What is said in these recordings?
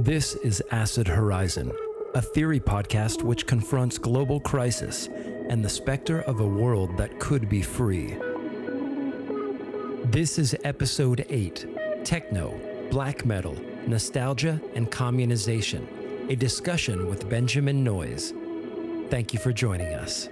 This is Acid Horizon, a theory podcast which confronts global crisis and the specter of a world that could be free. This is episode 8, Techno, Black Metal, Nostalgia, and Communization, a discussion with Benjamin Noys. Thank you for joining us.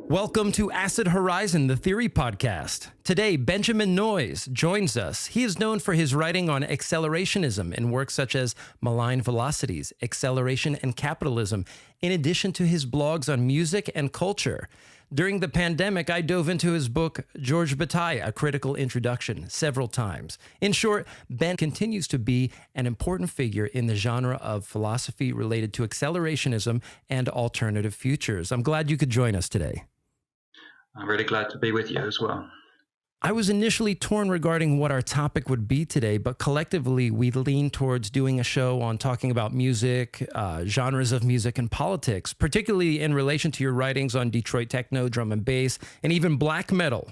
Welcome to Acid Horizon, the theory podcast. Today, Benjamin Noys joins us. He is known for his writing on accelerationism in works such as Malign Velocities, Acceleration, and Capitalism, in addition to his blogs on music and culture. During the pandemic, I dove into his book, George Bataille, A Critical Introduction, several times. In short, Ben continues to be an important figure in the genre of philosophy related to accelerationism and alternative futures. I'm glad you could join us today. I'm really glad to be with you as well. I was initially torn regarding what our topic would be today, but collectively we leaned towards doing a show on talking about music, genres of music and politics, particularly in relation to your writings on Detroit techno, drum and bass, and even black metal.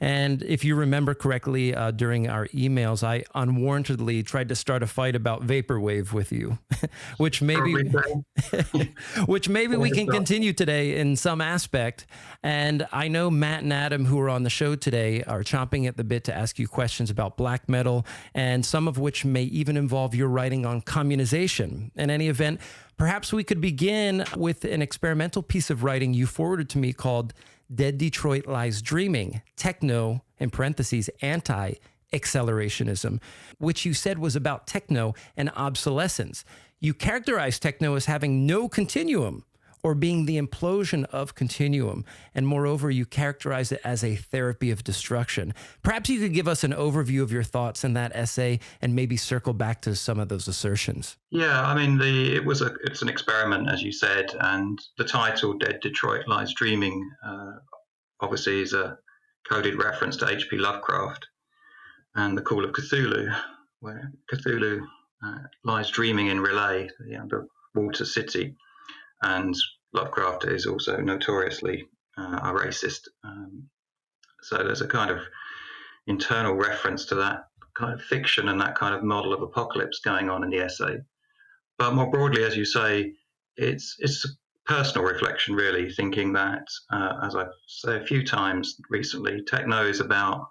And if you remember correctly, during our emails, I unwarrantedly tried to start a fight about vaporwave with you, which maybe we can continue today in some aspect. And I know Matt and Adam, who are on the show today, are chomping at the bit to ask you questions about black metal, and some of which may even involve your writing on communization. In any event, perhaps we could begin with an experimental piece of writing you forwarded to me called Dead Detroit Lies Dreaming, Techno, in parentheses, Anti-Accelerationism, which you said was about techno and obsolescence. You characterized techno as having no continuum or being the implosion of continuum. And moreover, you characterize it as a therapy of destruction. Perhaps you could give us an overview of your thoughts in that essay and maybe circle back to some of those assertions. Yeah, I mean, it's an experiment, as you said, and the title, Dead Detroit Lies Dreaming, obviously is a coded reference to H.P. Lovecraft and the Call of Cthulhu, where Cthulhu lies dreaming in Relay, the underwater city. And Lovecraft is also notoriously a racist. So there's a kind of internal reference to that kind of fiction and that kind of model of apocalypse going on in the essay. But more broadly, as you say, it's a personal reflection, really, thinking that, as I've said a few times recently, techno is about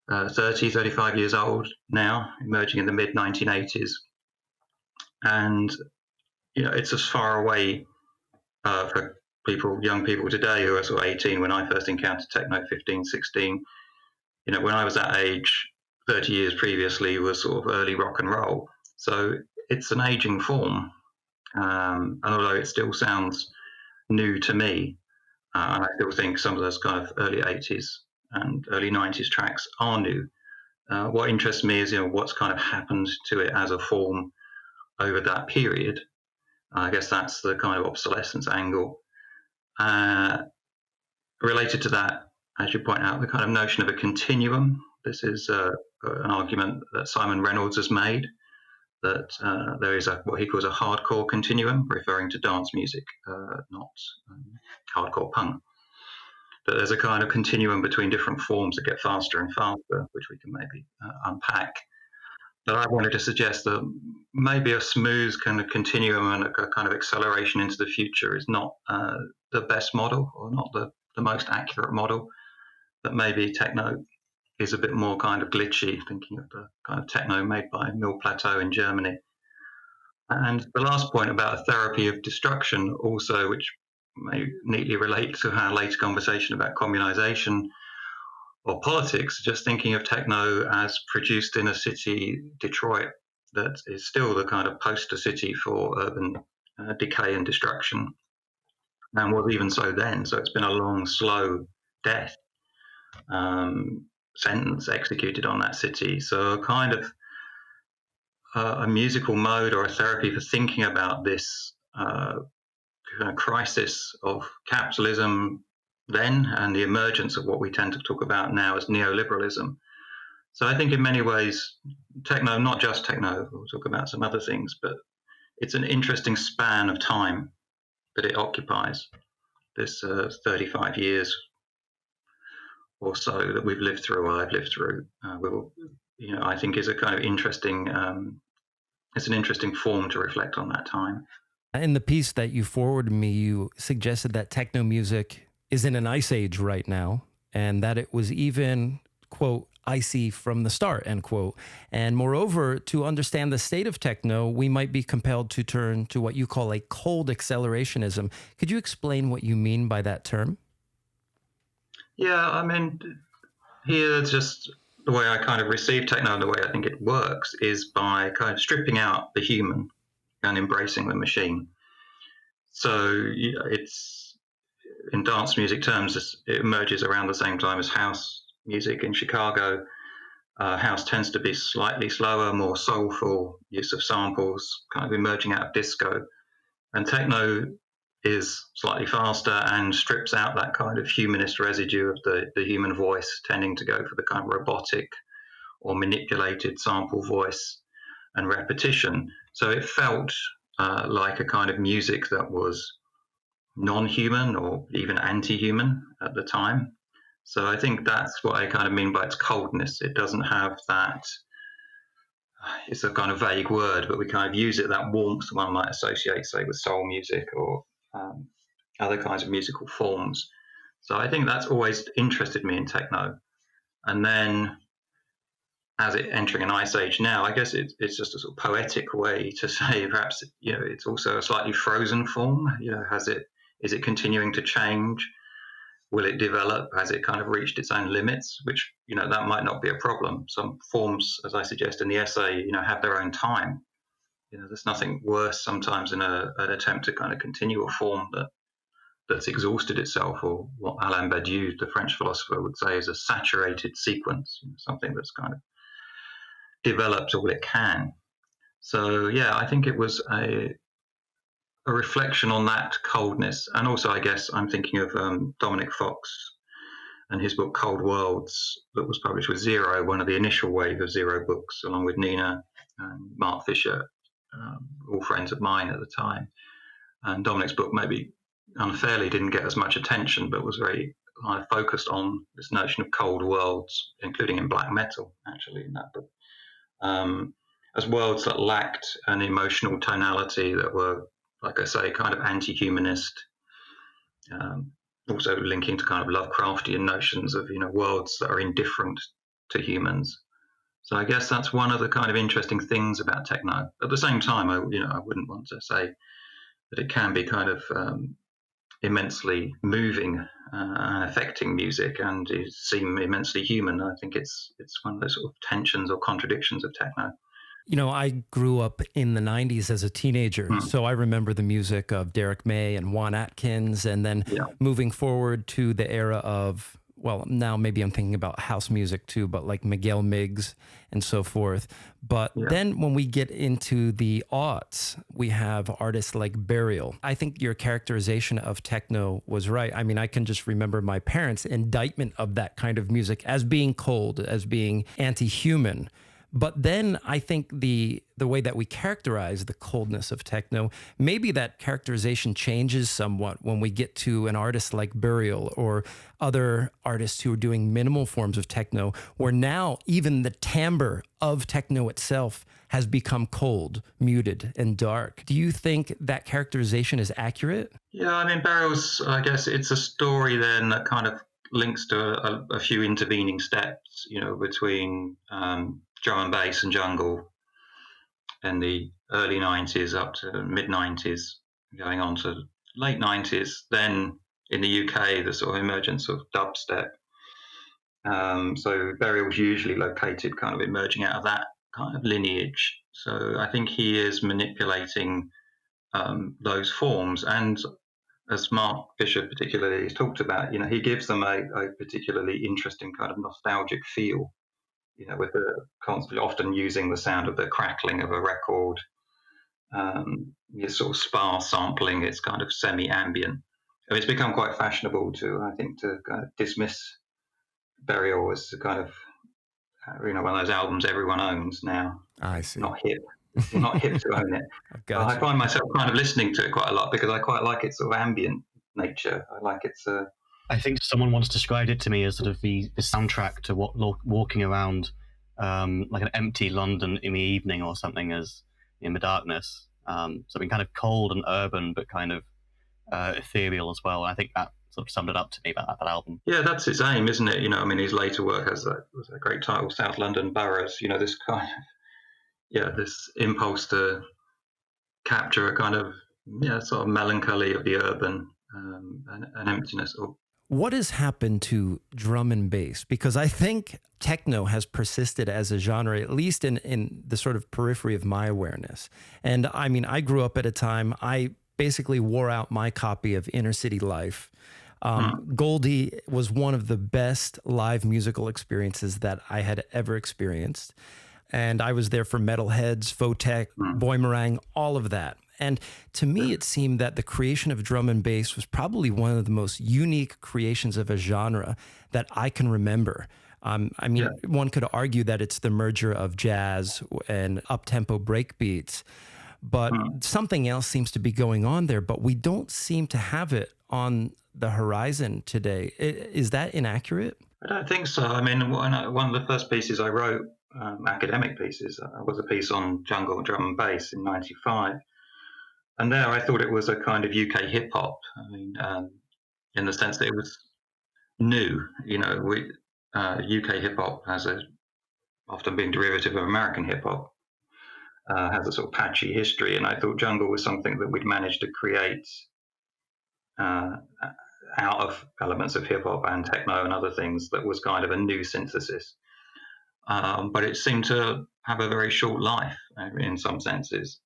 35 years old now, emerging in the mid-1980s. And it's as far away for young people today who are sort of 18 when I first encountered techno, 15, 16. When I was that age, 30 years previously was sort of early rock and roll. So it's an aging form. And although it still sounds new to me, and I still think some of those kind of early 80s and early 90s tracks are new. What interests me is, what's kind of happened to it as a form over that period. I guess that's the kind of obsolescence angle. Related to that, as you point out, the kind of notion of a continuum. This is an argument that Simon Reynolds has made, that there is what he calls a hardcore continuum, referring to dance music, not hardcore punk. That there's a kind of continuum between different forms that get faster and faster, which we can maybe unpack. But I wanted to suggest that maybe a smooth kind of continuum and a kind of acceleration into the future is not the best model, or not the most accurate model. That maybe techno is a bit more kind of glitchy, thinking of the kind of techno made by Mill Plateau in Germany. And the last point about a therapy of destruction also, which may neatly relate to our later conversation about communization or politics, just thinking of techno as produced in a city, Detroit, that is still the kind of poster city for urban decay and destruction, and was even so then. So it's been a long, slow death sentence executed on that city. So a kind of a musical mode or a therapy for thinking about this crisis of capitalism then, and the emergence of what we tend to talk about now as neoliberalism. So I think in many ways, techno, not just techno, we'll talk about some other things, but it's an interesting span of time that it occupies. this 35 years or so that we've lived through, or I've lived through, I think is a kind of interesting. It's an interesting form to reflect on that time. In the piece that you forwarded me, you suggested that techno music is in an ice age right now, and that it was even, quote, icy from the start, end quote. And moreover, to understand the state of techno, we might be compelled to turn to what you call a cold accelerationism. Could you explain what you mean by that term? Yeah, I mean, here just the way I kind of receive techno and the way I think it works is by kind of stripping out the human and embracing the machine. So it's in dance music terms, it emerges around the same time as house music in Chicago. House tends to be slightly slower, more soulful use of samples, kind of emerging out of disco. And techno is slightly faster and strips out that kind of humanist residue of the human voice, tending to go for the kind of robotic or manipulated sample voice and repetition. So it felt like a kind of music that was non-human or even anti-human at the time. So I think that's what I kind of mean by its coldness. It doesn't have that, it's a kind of vague word, but we kind of use it, that warmth one might associate, say, with soul music or other kinds of musical forms. So I think that's always interested me in techno. And then as it entering an ice age now, I guess it's just a sort of poetic way to say perhaps, it's also a slightly frozen form. Is it continuing to change? Will it develop? Has it kind of reached its own limits? Which, that might not be a problem. Some forms, as I suggest in the essay, have their own time. There's nothing worse sometimes in an attempt to kind of continue a form that's exhausted itself, or what Alain Badiou, the French philosopher, would say is a saturated sequence, something that's kind of developed all it can. So, yeah, I think it was a reflection on that coldness. And also, I guess I'm thinking of Dominic Fox and his book Cold Worlds that was published with Zero, one of the initial wave of Zero books, along with Nina and Mark Fisher, all friends of mine at the time. And Dominic's book maybe unfairly didn't get as much attention, but was very focused on this notion of cold worlds, including in black metal, actually, in that book, as worlds that lacked an emotional tonality, that were, like I say, kind of anti-humanist, also linking to kind of Lovecraftian notions of, worlds that are indifferent to humans. So I guess that's one of the kind of interesting things about techno. At the same time, I wouldn't want to say that it can be kind of immensely moving and affecting music and seem immensely human. I think it's one of those sort of tensions or contradictions of techno. I grew up in the 90s as a teenager, so I remember the music of Derek May and Juan Atkins, and then moving forward to the era of, well, now maybe I'm thinking about house music too, but like Miguel Miggs and so forth. But then when we get into the aughts, we have artists like Burial. I think your characterization of techno was right. I mean, I can just remember my parents' indictment of that kind of music as being cold, as being anti-human. But then I think the way that we characterize the coldness of techno, maybe that characterization changes somewhat when we get to an artist like Burial or other artists who are doing minimal forms of techno, where now even the timbre of techno itself has become cold, muted, and dark. Do you think that characterization is accurate? Yeah, I mean, Burial's, I guess it's a story then that kind of links to a few intervening steps, between drum and bass and jungle in the early 90s up to mid 90s, going on to late 90s. Then in the UK, the sort of emergence of dubstep. So Burial's usually located kind of emerging out of that kind of lineage. So I think he is manipulating those forms. And as Mark Fisher particularly has talked about, he gives them a particularly interesting kind of nostalgic feel, with the constantly often using the sound of the crackling of a record, sort of sparse sampling. It's kind of semi-ambient. I mean, it's become quite fashionable to kind of dismiss Burial as kind of, one of those albums everyone owns now. I see. Not hip. It's not hip to own it. Gotcha. I find myself kind of listening to it quite a lot because I quite like its sort of ambient nature. I like its. I think someone once described it to me as sort of the soundtrack to walking around like an empty London in the evening or something, as in the darkness. Something kind of cold and urban, but kind of ethereal as well. I think that sort of summed it up to me about that album. Yeah, that's its aim, isn't it? I mean, his later work has that great title, South London Boroughs. This kind of this impulse to capture a kind of sort of melancholy of the urban and emptiness. What has happened to drum and bass? Because I think techno has persisted as a genre, at least in the sort of periphery of my awareness. And I mean, I grew up at a time, I basically wore out my copy of Inner City Life. Goldie was one of the best live musical experiences that I had ever experienced. And I was there for Metalheads, Photech, Boymerang, all of that. And to me, it seemed that the creation of drum and bass was probably one of the most unique creations of a genre that I can remember. One could argue that it's the merger of jazz and up-tempo breakbeats, but something else seems to be going on there, but we don't seem to have it on the horizon today. Is that inaccurate? I don't think so. I mean, one of the first pieces I wrote, academic pieces, was a piece on jungle drum and bass in '95. And there I thought it was a kind of UK hip hop. I mean, in the sense that it was new. UK hip hop has often been derivative of American hip hop, has a sort of patchy history. And I thought jungle was something that we'd managed to create out of elements of hip hop and techno and other things that was kind of a new synthesis. But it seemed to have a very short life in some senses.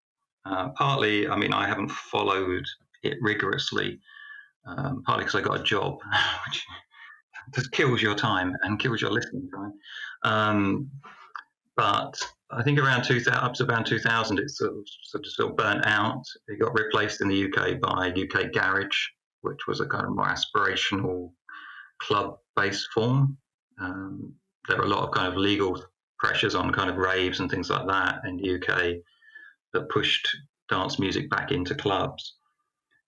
Partly, I mean, I haven't followed it rigorously, partly because I got a job, which just kills your time and kills your listening time. But I think up to around 2000, it sort of burnt out. It got replaced in the UK by UK Garage, which was a kind of more aspirational club-based form. There were a lot of kind of legal pressures on kind of raves and things like that in the UK that pushed dance music back into clubs.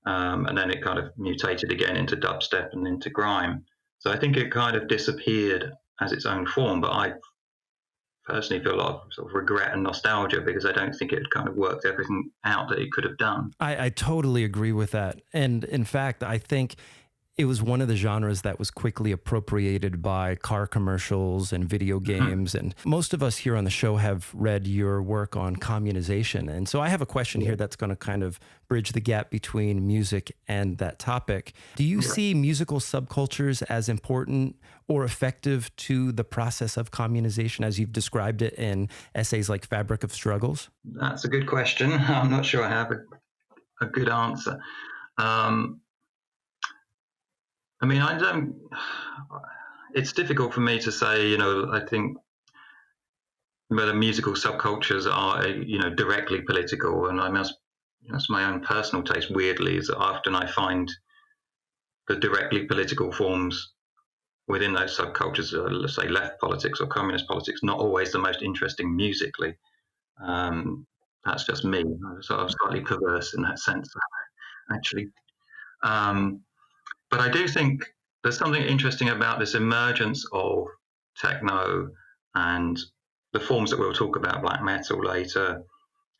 And then it kind of mutated again into dubstep and into grime. So I think it kind of disappeared as its own form, but I personally feel a lot of sort of regret and nostalgia because I don't think it kind of worked everything out that it could have done. I totally agree with that. And in fact, I think it was one of the genres that was quickly appropriated by car commercials and video games. And most of us here on the show have read your work on communization. And so I have a question here that's going to kind of bridge the gap between music and that topic. Do you see musical subcultures as important or effective to the process of communization as you've described it in essays like Fabric of Struggles? That's a good question. I'm not sure I have a good answer. I mean, it's difficult for me to say, I think whether musical subcultures are, directly political. And it's my own personal taste, weirdly, is that often I find the directly political forms within those subcultures, let's say left politics or communist politics, not always the most interesting musically. That's just me. I'm sort of slightly perverse in that sense, actually. But I do think there's something interesting about this emergence of techno and the forms that we'll talk about, black metal later,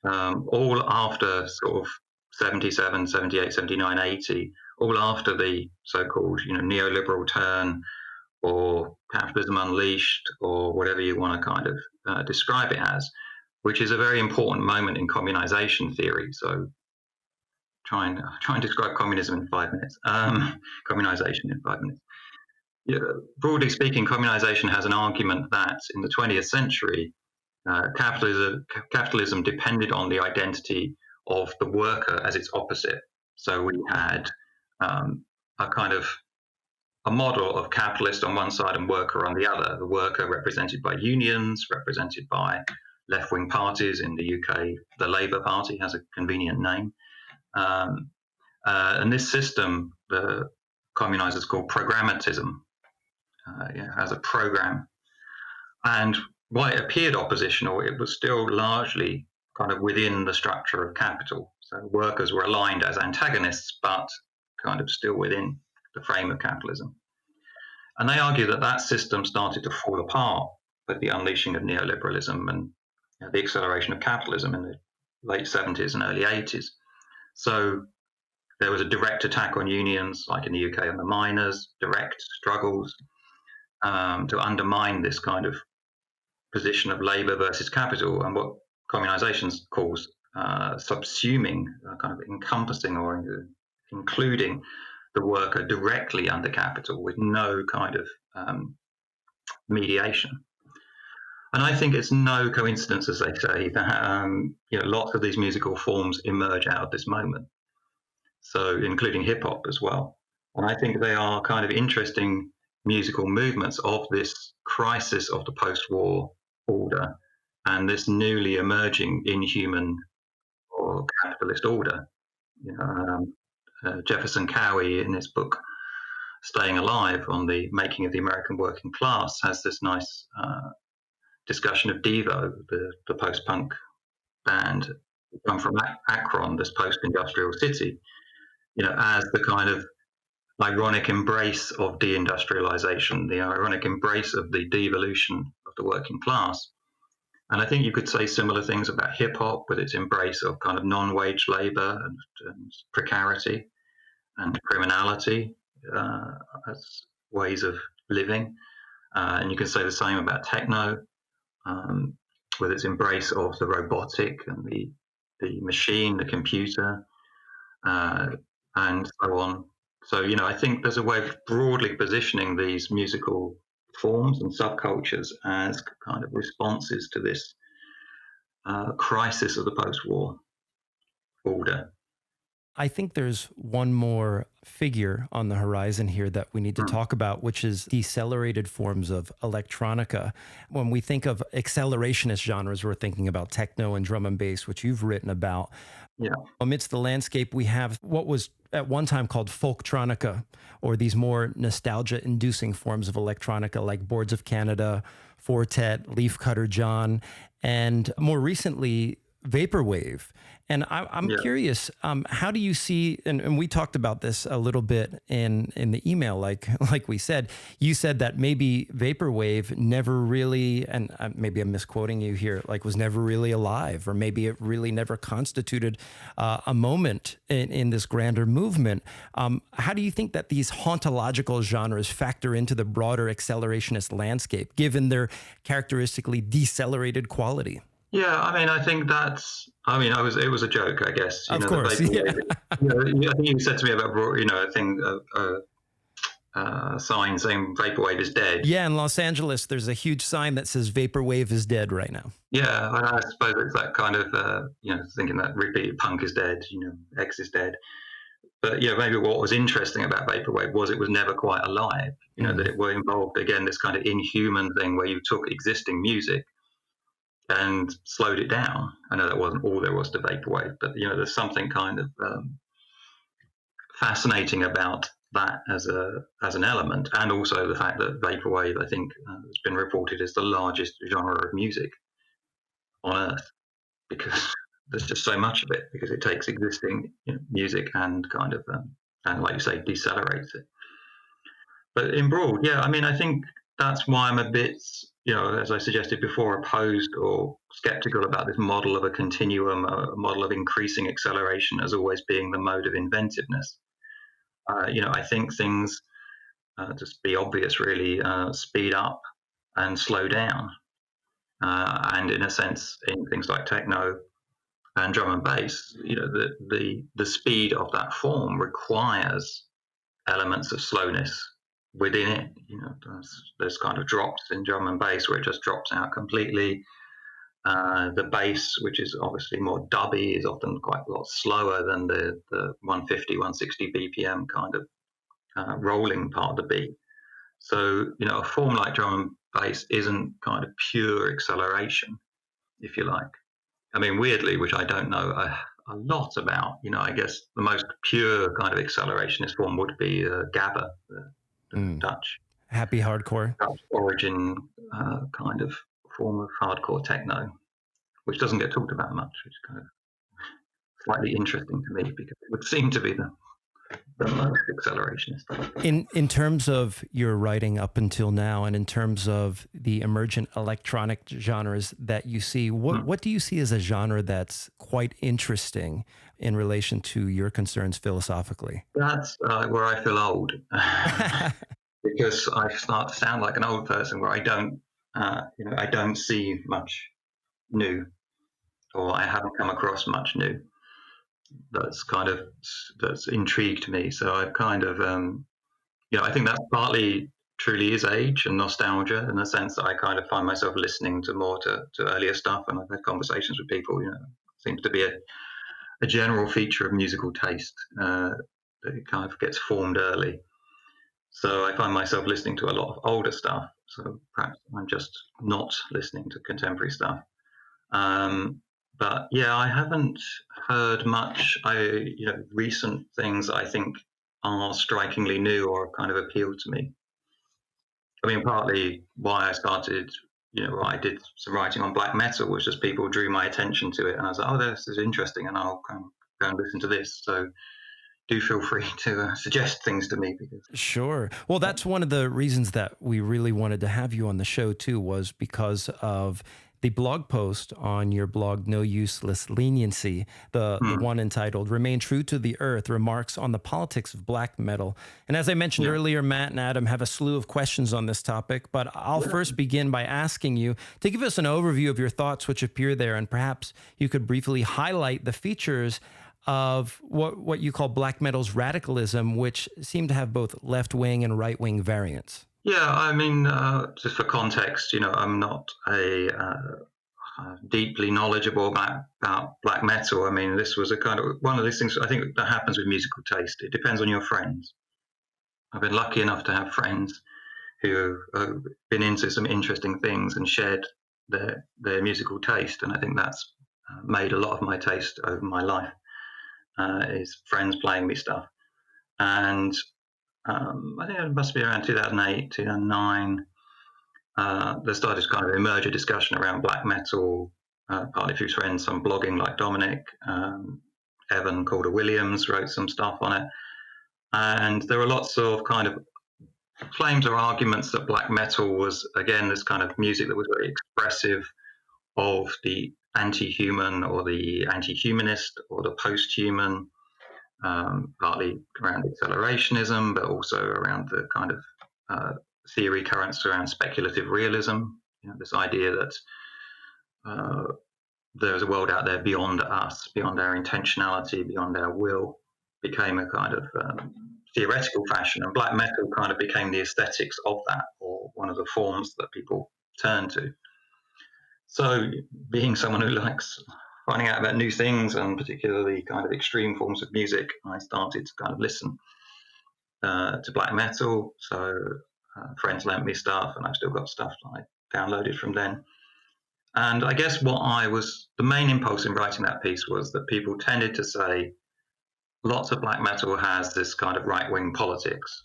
all after sort of 77, 78, 79, 80, all after the so-called neoliberal turn or capitalism unleashed or whatever you want to kind of describe it as, which is a very important moment in communization theory. So try and describe communism in 5 minutes. Communization in 5 minutes. Yeah, broadly speaking, communization has an argument that in the 20th century, capitalism depended on the identity of the worker as its opposite. So we had a kind of a model of capitalist on one side and worker on the other. The worker represented by unions, represented by left-wing parties. In the UK, the Labour Party has a convenient name. And this system, the communizers call programmatism, as a program. And while it appeared oppositional, it was still largely kind of within the structure of capital. So workers were aligned as antagonists, but kind of still within the frame of capitalism. And they argue that that system started to fall apart with the unleashing of neoliberalism and the acceleration of capitalism in the late 70s and early 80s. So there was a direct attack on unions, like in the UK on the miners, direct struggles to undermine this kind of position of labor versus capital, and what communization calls subsuming, kind of encompassing or including the worker directly under capital with no kind of mediation. And I think it's no coincidence, as they say, that lots of these musical forms emerge out of this moment. So, including hip hop as well. And I think they are kind of interesting musical movements of this crisis of the post-war order and this newly emerging inhuman or capitalist order. Jefferson Cowie, in his book Staying Alive on the making of the American working class, has this nice discussion of Devo, the post-punk band, come from Akron, this post-industrial city, as the kind of ironic embrace of deindustrialization, the ironic embrace of the devolution of the working class. And I think you could say similar things about hip hop with its embrace of kind of non-wage labor and precarity and criminality as ways of living. And you can say the same about techno with its embrace of the robotic and the machine, the computer, and so on. So, I think there's a way of broadly positioning these musical forms and subcultures as kind of responses to this crisis of the post-war order. I think there's one more figure on the horizon here that we need to talk about, which is decelerated forms of electronica. When we think of accelerationist genres, we're thinking about techno and drum and bass, which you've written about. Yeah. Amidst the landscape, we have what was at one time called folktronica, or these more nostalgia-inducing forms of electronica like Boards of Canada, Fortet, Leafcutter John, and more recently, Vaporwave. And I'm curious, how do you see, and we talked about this a little bit in the email, like we said, you said that maybe Vaporwave never really, and maybe I'm misquoting you here, like was never really alive, or maybe it really never constituted a moment in this grander movement. How do you think that these hauntological genres factor into the broader accelerationist landscape, given their characteristically decelerated quality? Yeah, I think that's. It was a joke, I guess. Of course, yeah. I think you said to me about, a thing, sign saying vaporwave is dead. Yeah, in Los Angeles, there's a huge sign that says vaporwave is dead right now. Yeah, and I suppose it's that kind of, thinking that repeated punk is dead, X is dead. But maybe what was interesting about vaporwave was it was never quite alive. That it were involved again this kind of inhuman thing where you took existing music and slowed it down. I know that wasn't all there was to vaporwave, but there's something kind of fascinating about that as an element, and also the fact that vaporwave, I think, has been reported as the largest genre of music on Earth, because there's just so much of it, because it takes existing music and kind of and, like you say, decelerates it. But in broad, I think that's why I'm a bit, as I suggested before, opposed or skeptical about this model of a continuum, a model of increasing acceleration as always being the mode of inventiveness. I think things, just be obvious, really, speed up and slow down. And in a sense, in things like techno and drum and bass, the speed of that form requires elements of slowness within it. There's kind of drops in drum and bass where it just drops out completely. The bass, which is obviously more dubby, is often quite a lot slower than the 150, 160 BPM kind of rolling part of the beat. So, a form like drum and bass isn't kind of pure acceleration, if you like. Weirdly, which I don't know a lot about, I guess the most pure kind of accelerationist form would be Gabba, the Dutch. Happy hardcore. Dutch origin kind of form of hardcore techno, which doesn't get talked about much, which is kind of slightly interesting to me, because it would seem to be the most accelerationist. In terms of your writing up until now, and in terms of the emergent electronic genres that you see, what do you see as a genre that's quite interesting in relation to your concerns philosophically? That's where I feel old, because I start to sound like an old person, where I don't see much new, or I haven't come across much new that's intrigued me. So I've kind of I think that partly truly is age and nostalgia, in the sense that I kind of find myself listening to more to earlier stuff, and I've had conversations with people. Seems to be a general feature of musical taste that it kind of gets formed early. So I find myself listening to a lot of older stuff. So perhaps I'm just not listening to contemporary stuff. But yeah, I haven't heard much. Recent things I think are strikingly new or kind of appeal to me. I mean, partly why I started, why I did some writing on black metal was just people drew my attention to it, and I was like, oh, this is interesting, and I'll kind of go and listen to this. So do feel free to suggest things to me. Sure. Well, that's one of the reasons that we really wanted to have you on the show too, was because of the blog post on your blog, No Useless Leniency, the one entitled Remain True to the Earth, Remarks on the Politics of Black Metal. And as I mentioned earlier, Matt and Adam have a slew of questions on this topic, but I'll first begin by asking you to give us an overview of your thoughts which appear there, and perhaps you could briefly highlight the features of what you call black metal's radicalism, which seem to have both left-wing and right-wing variants. Yeah, I mean, just for context, I'm not deeply knowledgeable about black metal. I mean, this was a kind of one of these things I think that happens with musical taste. It depends on your friends. I've been lucky enough to have friends who have been into some interesting things and shared their musical taste, and I think that's made a lot of my taste over my life. Is friends playing me stuff. And I think it must be around 2008, 2009, there started to kind of emerge a discussion around black metal, partly through friends, some blogging like Dominic, Evan Calder-Williams wrote some stuff on it. And there were lots of kind of claims or arguments that black metal was, again, this kind of music that was very expressive of the anti-human or the anti-humanist or the post-human, partly around accelerationism, but also around the kind of theory currents around speculative realism. This idea that there's a world out there beyond us, beyond our intentionality, beyond our will, became a kind of theoretical fashion, and black metal kind of became the aesthetics of that, or one of the forms that people turn to. So, being someone who likes finding out about new things, and particularly kind of extreme forms of music, I started to kind of listen to black metal. So friends lent me stuff, and I've still got stuff that I downloaded from then. And I guess the main impulse in writing that piece was that people tended to say lots of black metal has this kind of right-wing politics,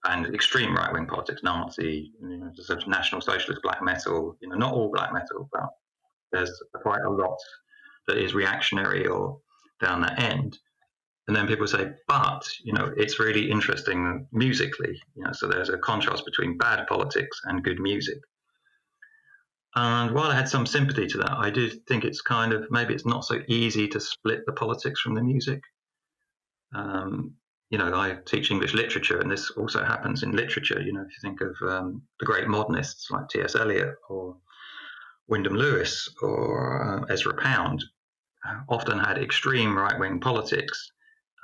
and extreme right-wing politics, Nazi, sort of National Socialist black metal, not all black metal, but there's quite a lot that is reactionary or down that end. And then people say, but, it's really interesting musically, so there's a contrast between bad politics and good music. And while I had some sympathy to that, I do think it's kind of, maybe it's not so easy to split the politics from the music. I teach English literature, and this also happens in literature. If you think of the great modernists like T.S. Eliot or Wyndham Lewis or Ezra Pound, often had extreme right-wing politics.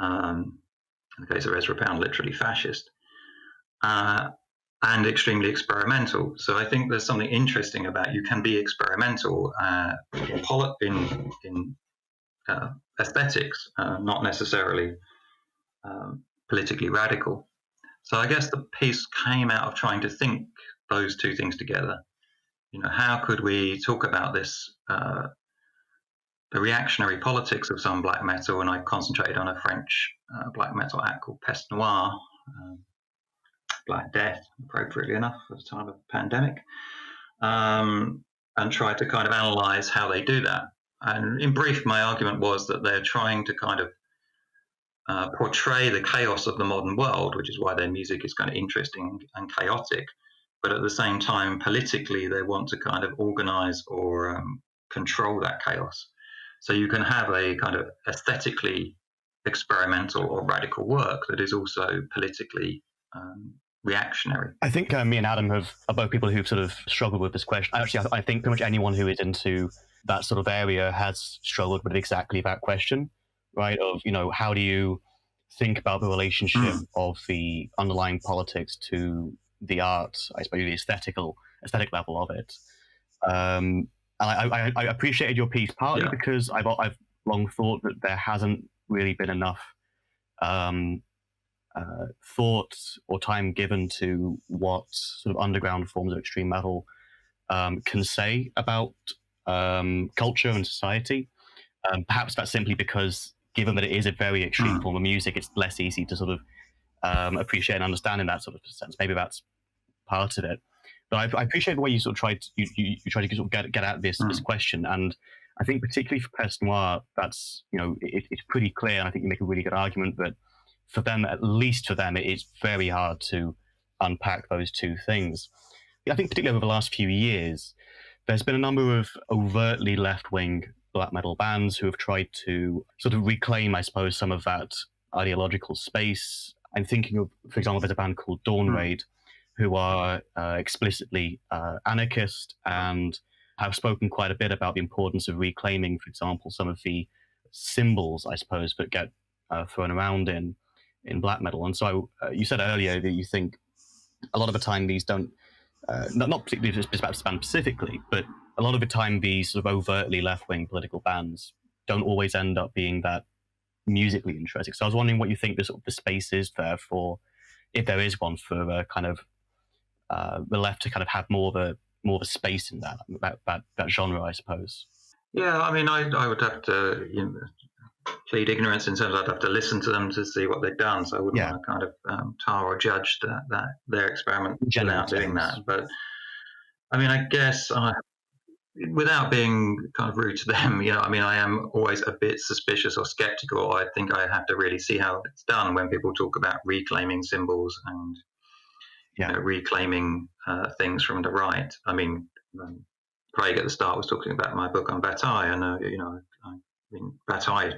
In the case of Ezra Pound, literally fascist, and extremely experimental. So I think there's something interesting about you can be experimental in aesthetics, not necessarily politically radical. So I guess the piece came out of trying to think those two things together. How could we talk about this, the reactionary politics of some black metal, and I concentrated on a French black metal act called Peste Noire, Black Death, appropriately enough, at the time of the pandemic, and tried to kind of analyze how they do that. And in brief, my argument was that they're trying to kind of portray the chaos of the modern world, which is why their music is kind of interesting and chaotic. But at the same time, politically, they want to kind of organize or control that chaos. So you can have a kind of aesthetically experimental or radical work that is also politically reactionary. I think me and Adam are both people who've sort of struggled with this question. Actually, I think pretty much anyone who is into that sort of area has struggled with exactly that question, right? Of, how do you think about the relationship of the underlying politics to the art, I suppose, the aesthetic level of it. And I appreciated your piece partly because I've long thought that there hasn't really been enough thought or time given to what sort of underground forms of extreme metal can say about culture and society. Perhaps that's simply because, given that it is a very extreme form of music, it's less easy to sort of appreciate and understand in that sort of sense. Maybe that's part of it. But I appreciate the way you sort of tried to sort of get at this question. And I think particularly for Peste Noire, that's, it's pretty clear, and I think you make a really good argument that for them, at least for them, it is very hard to unpack those two things. I think particularly over the last few years, there's been a number of overtly left-wing black metal bands who have tried to sort of reclaim, I suppose, some of that ideological space. I'm thinking of, for example, there's a band called Dawn Raid, who are explicitly anarchist and have spoken quite a bit about the importance of reclaiming, for example, some of the symbols, I suppose, that get thrown around in black metal. And so you said earlier that you think a lot of the time these don't, not particularly about this band specifically, but a lot of the time these sort of overtly left-wing political bands don't always end up being that musically interesting. So I was wondering what you think the space is there for, if there is one, for kind of the left to kind of have more of a space in that genre, I suppose. Yeah, I mean, I would have to plead ignorance in terms of I'd have to listen to them to see what they've done. So I wouldn't want to kind of tar or judge that their experiment without doing that. But I mean, I guess without being kind of rude to them, I mean, I am always a bit suspicious or skeptical. I think I have to really see how it's done when people talk about reclaiming symbols and reclaiming things from the right. I mean, Craig at the start was talking about my book on Bataille. I know, I mean, Bataille,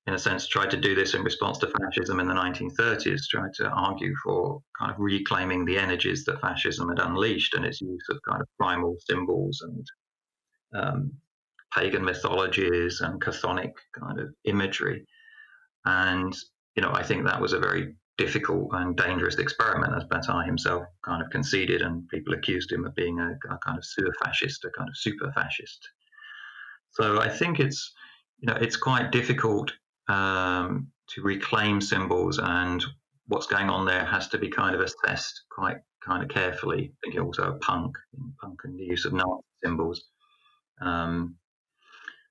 in a sense, tried to do this in response to fascism in the 1930s, tried to argue for kind of reclaiming the energies that fascism had unleashed and its use of kind of primal symbols and pagan mythologies and chthonic kind of imagery. And, I think that was a very difficult and dangerous experiment, as Bataille himself kind of conceded, and people accused him of being a kind of pseudo-fascist, a kind of super-fascist. So I think it's quite difficult to reclaim symbols, and what's going on there has to be kind of assessed quite kind of carefully. Thinking also of punk and the use of Nazi symbols.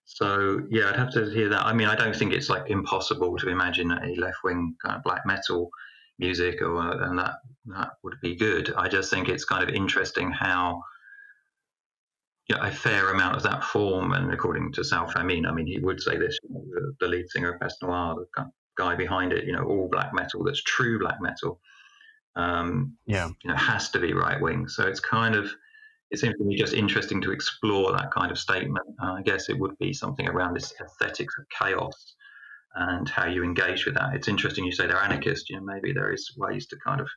So yeah, I'd have to hear that. I mean, I don't think it's like impossible to imagine a left-wing kind of black metal music, and that would be good. I just think it's kind of interesting how a fair amount of that form, and according to Sal Famine, I mean, he would say this, the lead singer of Peste Noire, the guy behind it, all black metal that's true black metal, has to be right-wing. So it's kind of, it seems to me just interesting to explore that kind of statement. I guess it would be something around this aesthetics of chaos and how you engage with that. It's interesting you say they're anarchist. Maybe there is ways to kind of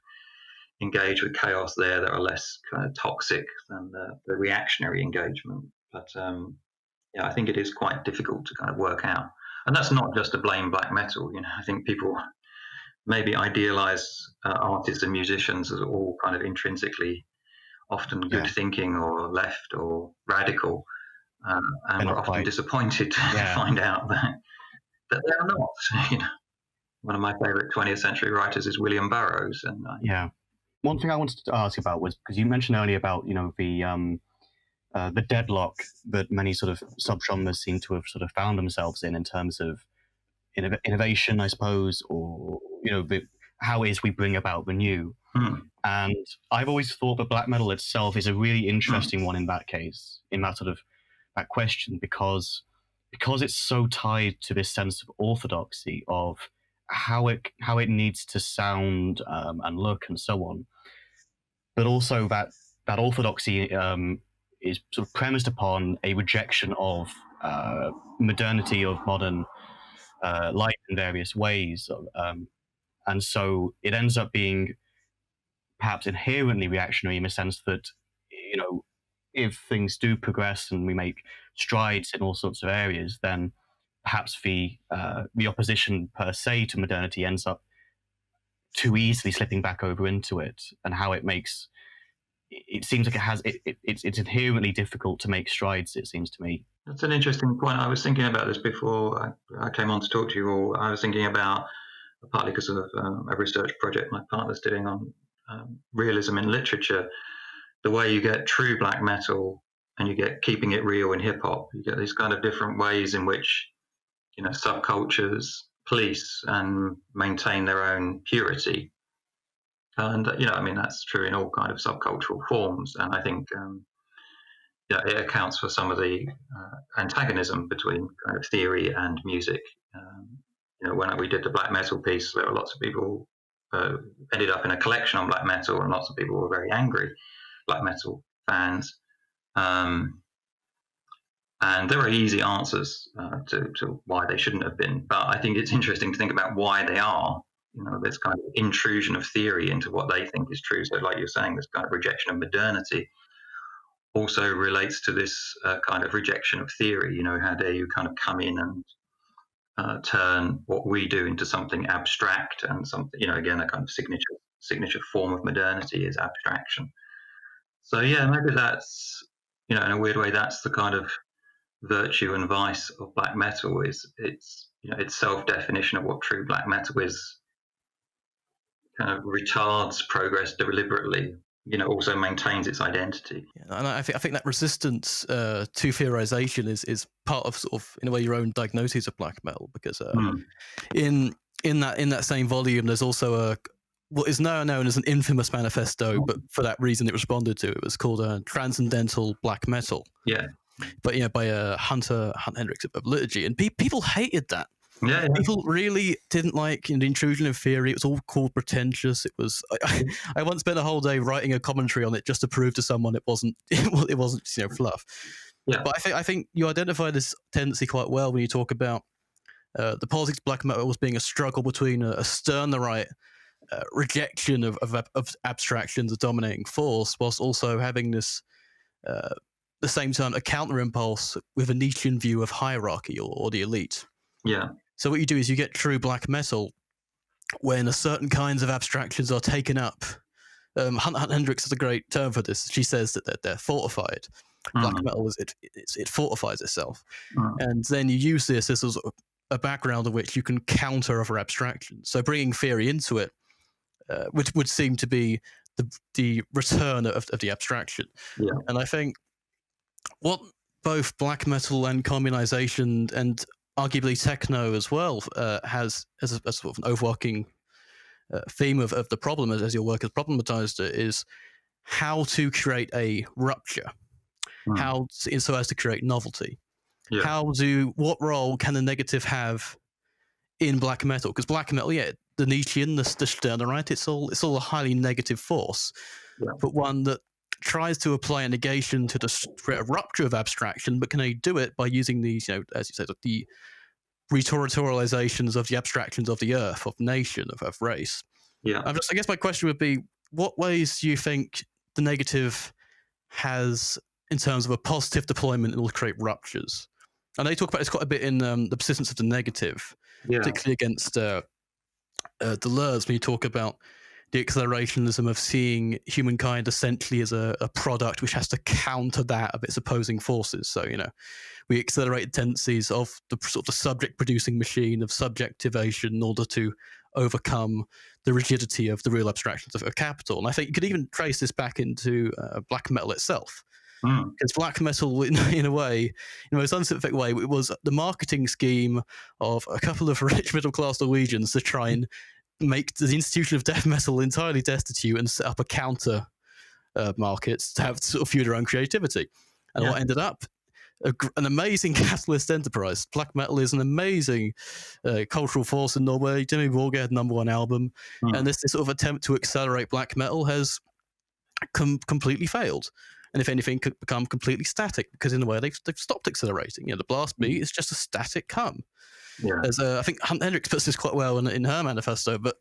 engage with chaos there that are less kind of toxic than the reactionary engagement. But I think it is quite difficult to kind of work out. And that's not just to blame black metal. I think people maybe idealize artists and musicians as all kind of intrinsically often good thinking or left or radical, and we're often disappointed to find out that they're not. One of my favorite 20th century writers is William Burroughs. And one thing I wanted to ask about was, because you mentioned earlier about the deadlock that many sort of subgenres seem to have sort of found themselves in terms of innovation, I suppose, or how is we bring about the new. And I've always thought that black metal itself is a really interesting one in that case, in that sort of that question, because because it's so tied to this sense of orthodoxy of how it needs to sound and look and so on, but also that orthodoxy is sort of premised upon a rejection of modernity, of modern life in various ways, and so it ends up being perhaps inherently reactionary in the sense that, if things do progress and we make strides in all sorts of areas, then perhaps the opposition per se to modernity ends up too easily slipping back over into it, and how it seems like it's inherently difficult to make strides, it seems to me. That's an interesting point. I was thinking about this before I came on to talk to you all. I was thinking about, partly because of a research project my partner's doing on realism in literature, the way you get true black metal and you get keeping it real in hip hop. You get these kind of different ways in which, subcultures police and maintain their own purity. And, that's true in all kind of subcultural forms. And I think, it accounts for some of the antagonism between kind of theory and music. When we did the black metal piece, there were lots of people ended up in a collection on black metal, and lots of people were very angry black metal fans. And there are easy answers to why they shouldn't have been. But I think it's interesting to think about why they are. This kind of intrusion of theory into what they think is true. So like you're saying, this kind of rejection of modernity also relates to this kind of rejection of theory. How dare you kind of come in and turn what we do into something abstract, and something, again, a kind of signature form of modernity is abstraction. So yeah, maybe that's, in a weird way, that's the kind of virtue and vice of black metal, is its self-definition of what true black metal is kind of retards progress deliberately, also maintains its identity. Yeah, and I think that resistance to theorization is part of sort of, in a way, your own diagnosis of black metal, because in that same volume, there's also what is now known as an infamous manifesto, but for that reason it responded to. It was called Transcendental Black Metal. Yeah. But by Hunter Hendricks of Liturgy, and people hated that. Yeah. People really didn't like the intrusion of theory. It was all called pretentious. It was. I once spent a whole day writing a commentary on it just to prove to someone it wasn't fluff. Yeah. But I think you identify this tendency quite well when you talk about the politics of black metal as being a struggle between a Stirnerite rejection of abstractions as dominating force, whilst also having this. The same time, a counter impulse with a Nietzschean view of hierarchy or the elite. Yeah. So what you do is you get true black metal when a certain kinds of abstractions are taken up. Hunt Hendricks has a great term for this. She says that they're fortified. Black metal it fortifies itself, and then you use this as a background of which you can counter other abstractions. So bringing theory into it, which would seem to be the return of the abstraction. Yeah. And I think what both black metal and communization and arguably techno as well has as a sort of an overarching theme of the problem, as your work has problematized it, is how to create a rupture, so as to create novelty. Yeah. What role can the negative have in black metal? Because black metal, the Nietzschean, the Stirnerite, it's all a highly negative force, but one that tries to apply a negation to create a rupture of abstraction, but can only do it by using these, as you said, the retortorializations of the abstractions of the earth, of nation, of race. Yeah. I guess my question would be, what ways do you think the negative has in terms of a positive deployment that will create ruptures? I know you talk about this quite a bit in the persistence of the negative, particularly against Deleuze, when you talk about the accelerationism of seeing humankind essentially as a product which has to counter that of its opposing forces. So, we accelerate tendencies of the sort of subject-producing machine of subjectivation in order to overcome the rigidity of the real abstractions of capital. And I think you could even trace this back into black metal itself. Because black metal, in a way, in a most unscientific way, it was the marketing scheme of a couple of rich middle-class Norwegians to try and make the institution of death metal entirely destitute and set up a counter market to have sort of fuel their own creativity. And what ended up an amazing capitalist enterprise. Black metal is an amazing cultural force in Norway. Jimmy Borger had #1 album, and this sort of attempt to accelerate black metal has completely failed. And if anything, could become completely static because in a way they've stopped accelerating. The blast beat is just a static hum. Yeah. As I think Hunt Hendricks puts this quite well in her manifesto. But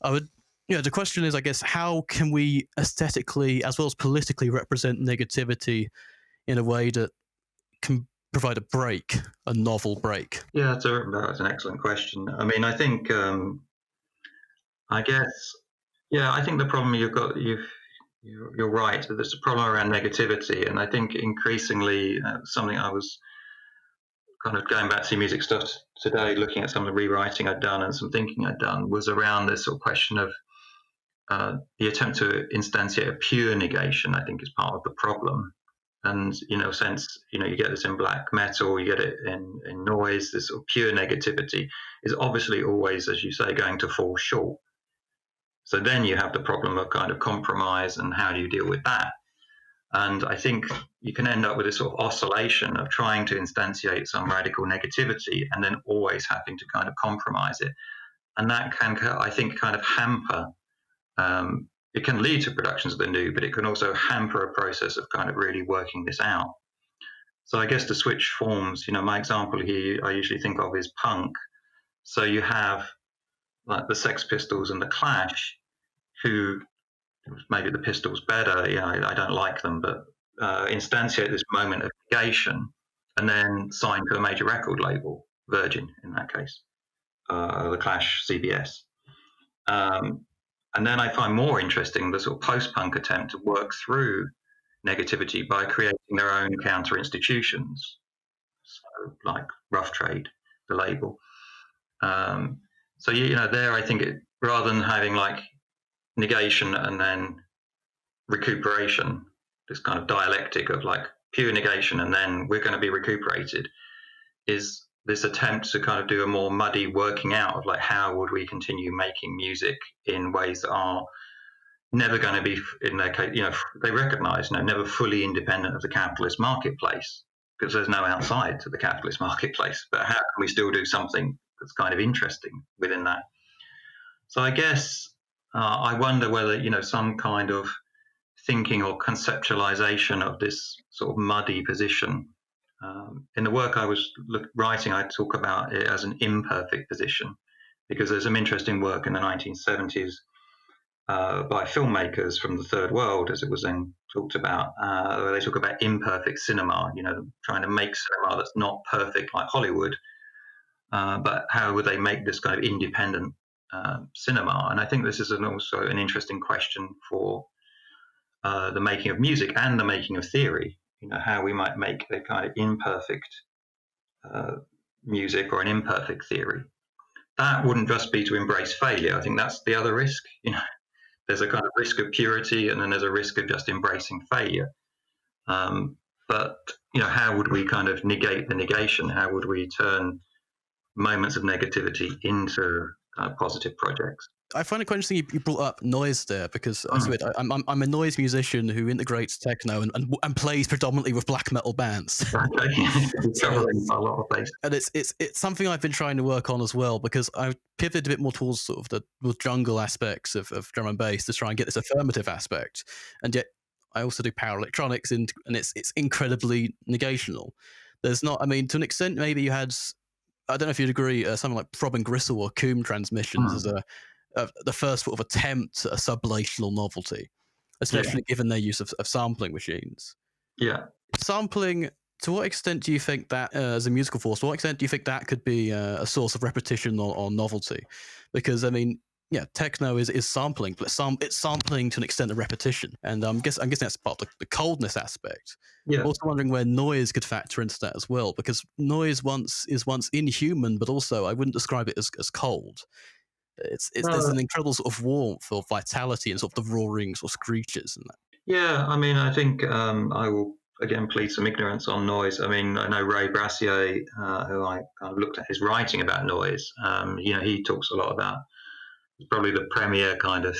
I would, the question is, I guess, how can we aesthetically as well as politically represent negativity in a way that can provide a novel break? Yeah, that's an excellent question. I mean, I think, I guess, I think the problem you're right. There's a problem around negativity, and I think increasingly something I was kind of going back to music stuff today, looking at some of the rewriting I'd done and some thinking I'd done, was around this sort of question of the attempt to instantiate a pure negation. I think is part of the problem. And since you get this in black metal, you get it in noise. This sort of pure negativity is obviously always, as you say, going to fall short. So then you have the problem of kind of compromise and how do you deal with that? And I think you can end up with this sort of oscillation of trying to instantiate some radical negativity and then always having to kind of compromise it. And that can, I think, kind of hamper. It can lead to productions of the new, but it can also hamper a process of kind of really working this out. So I guess to switch forms, my example here I usually think of is punk. So you have like the Sex Pistols and the Clash, who maybe the Pistols better, I don't like them, but instantiate this moment of negation and then sign to a major record label, Virgin in that case, the Clash, CBS. And then I find more interesting the sort of post-punk attempt to work through negativity by creating their own counter institutions, so like Rough Trade, the label. So there I think rather than having like negation and then recuperation, this kind of dialectic of like pure negation and then we're going to be recuperated, is this attempt to kind of do a more muddy working out of like how would we continue making music in ways that are never going to be, in their case, they recognize never fully independent of the capitalist marketplace because there's no outside to the capitalist marketplace. But how can we still do something that's kind of interesting within that? So I guess I wonder whether some kind of thinking or conceptualization of this sort of muddy position. In the work I was writing, I talk about it as an imperfect position because there's some interesting work in the 1970s by filmmakers from the third world, as it was then talked about, where they talk about imperfect cinema, trying to make cinema that's not perfect like Hollywood, but how would they make this kind of independent cinema? And I think this is also an interesting question for the making of music and the making of theory, how we might make a kind of imperfect music or an imperfect theory. That wouldn't just be to embrace failure. I think that's the other risk. There's a kind of risk of purity and then there's a risk of just embracing failure. But, how would we kind of negate the negation? How would we turn moments of negativity into positive projects? I find it quite interesting you brought up noise there because I'm a noise musician who integrates techno and plays predominantly with black metal bands. Okay. Covering a lot of places. And it's something I've been trying to work on as well because I've pivoted a bit more towards sort of the jungle aspects of drum and bass to try and get this affirmative aspect. And yet I also do power electronics and it's incredibly negational. There's not, to an extent, maybe you had, I don't know if you'd agree, something like Prob and Gristle or Coombe transmissions as the first sort of attempt at a sublational novelty, especially given their use of sampling machines. Yeah. Sampling, to what extent do you think that, as a musical force, to what extent do you think that could be a source of repetition or novelty? Because, techno is sampling, but it's sampling to an extent of repetition. And I'm guessing that's part of the coldness aspect. Yeah. I'm also wondering where noise could factor into that as well, because noise is once inhuman, but also I wouldn't describe it as cold. There's an incredible sort of warmth or vitality and sort of the roaring sort of screeches and that. Yeah, I think I will again plead some ignorance on noise. I know Ray Brassier, who I kind of looked at his writing about noise. He talks a lot about, he's probably the premier kind of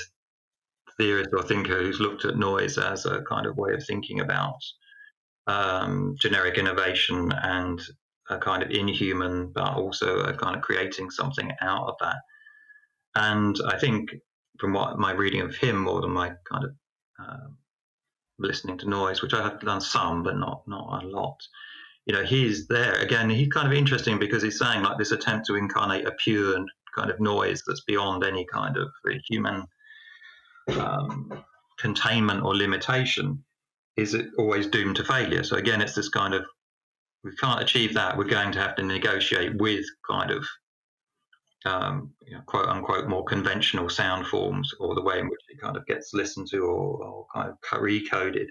theorist or thinker who's looked at noise as a kind of way of thinking about generic innovation and a kind of inhuman, but also a kind of creating something out of that. And I think from what my reading of him, more than my kind of listening to Noys, which I have done some, but not a lot. He's there again. He's kind of interesting because he's saying like this attempt to incarnate a pure kind of noise that's beyond any kind of human containment or limitation. Is it always doomed to failure? So again, it's this kind of, we can't achieve that. We're going to have to negotiate with kind of quote unquote more conventional sound forms, or the way in which it kind of gets listened to or kind of recoded.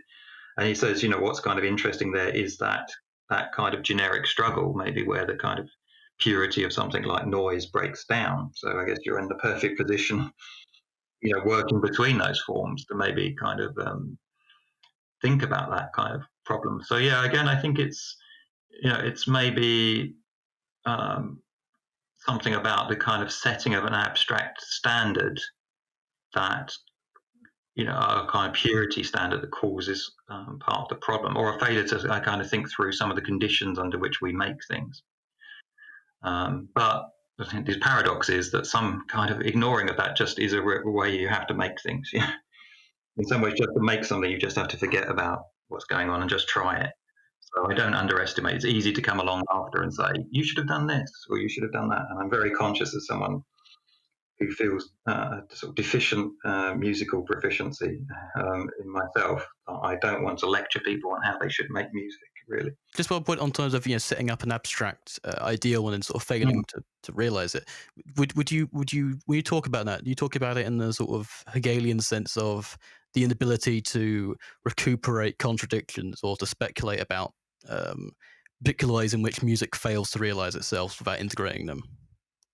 And he says, what's kind of interesting there is that kind of generic struggle, maybe where the kind of purity of something like noise breaks down. So I guess you're in the perfect position, working between those forms to maybe kind of think about that kind of problem. So yeah, again, I think it's maybe something about the kind of setting of an abstract standard that a kind of purity standard that causes part of the problem, or a failure to kind of think through some of the conditions under which we make things. But I think this paradox is that some kind of ignoring of that just is a way you have to make things. In some ways, just to make something, you just have to forget about what's going on and just try it. So I don't underestimate. It's easy to come along after and say, you should have done this or you should have done that. And I'm very conscious as someone who feels sort of deficient musical proficiency in myself. I don't want to lecture people on how they should make music, really. Just one point on terms of setting up an abstract ideal and then sort of failing to realize it. Would you when you talk about that, do you talk about it in the sort of Hegelian sense of the inability to recuperate contradictions or to speculate about particular ways in which music fails to realize itself without integrating them?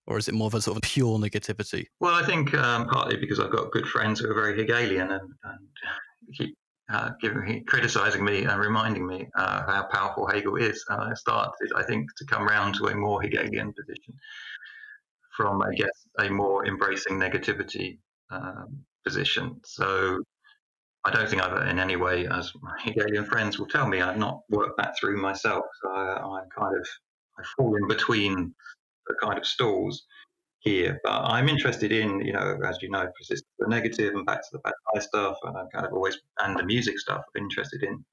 Or is it more of a sort of pure negativity? Well, I think partly because I've got good friends who are very Hegelian and keep criticizing me and reminding me how powerful Hegel is. I started, I think, to come round to a more Hegelian position from, I guess, a more embracing negativity position. So I don't think I've in any way, as my Hegelian friends will tell me, I've not worked that through myself. So I fall in between the kind of stalls here. But I'm interested in, as you know, persistence of the negative and back to the Bataille stuff, and I'm kind of always, and the music stuff, I'm interested in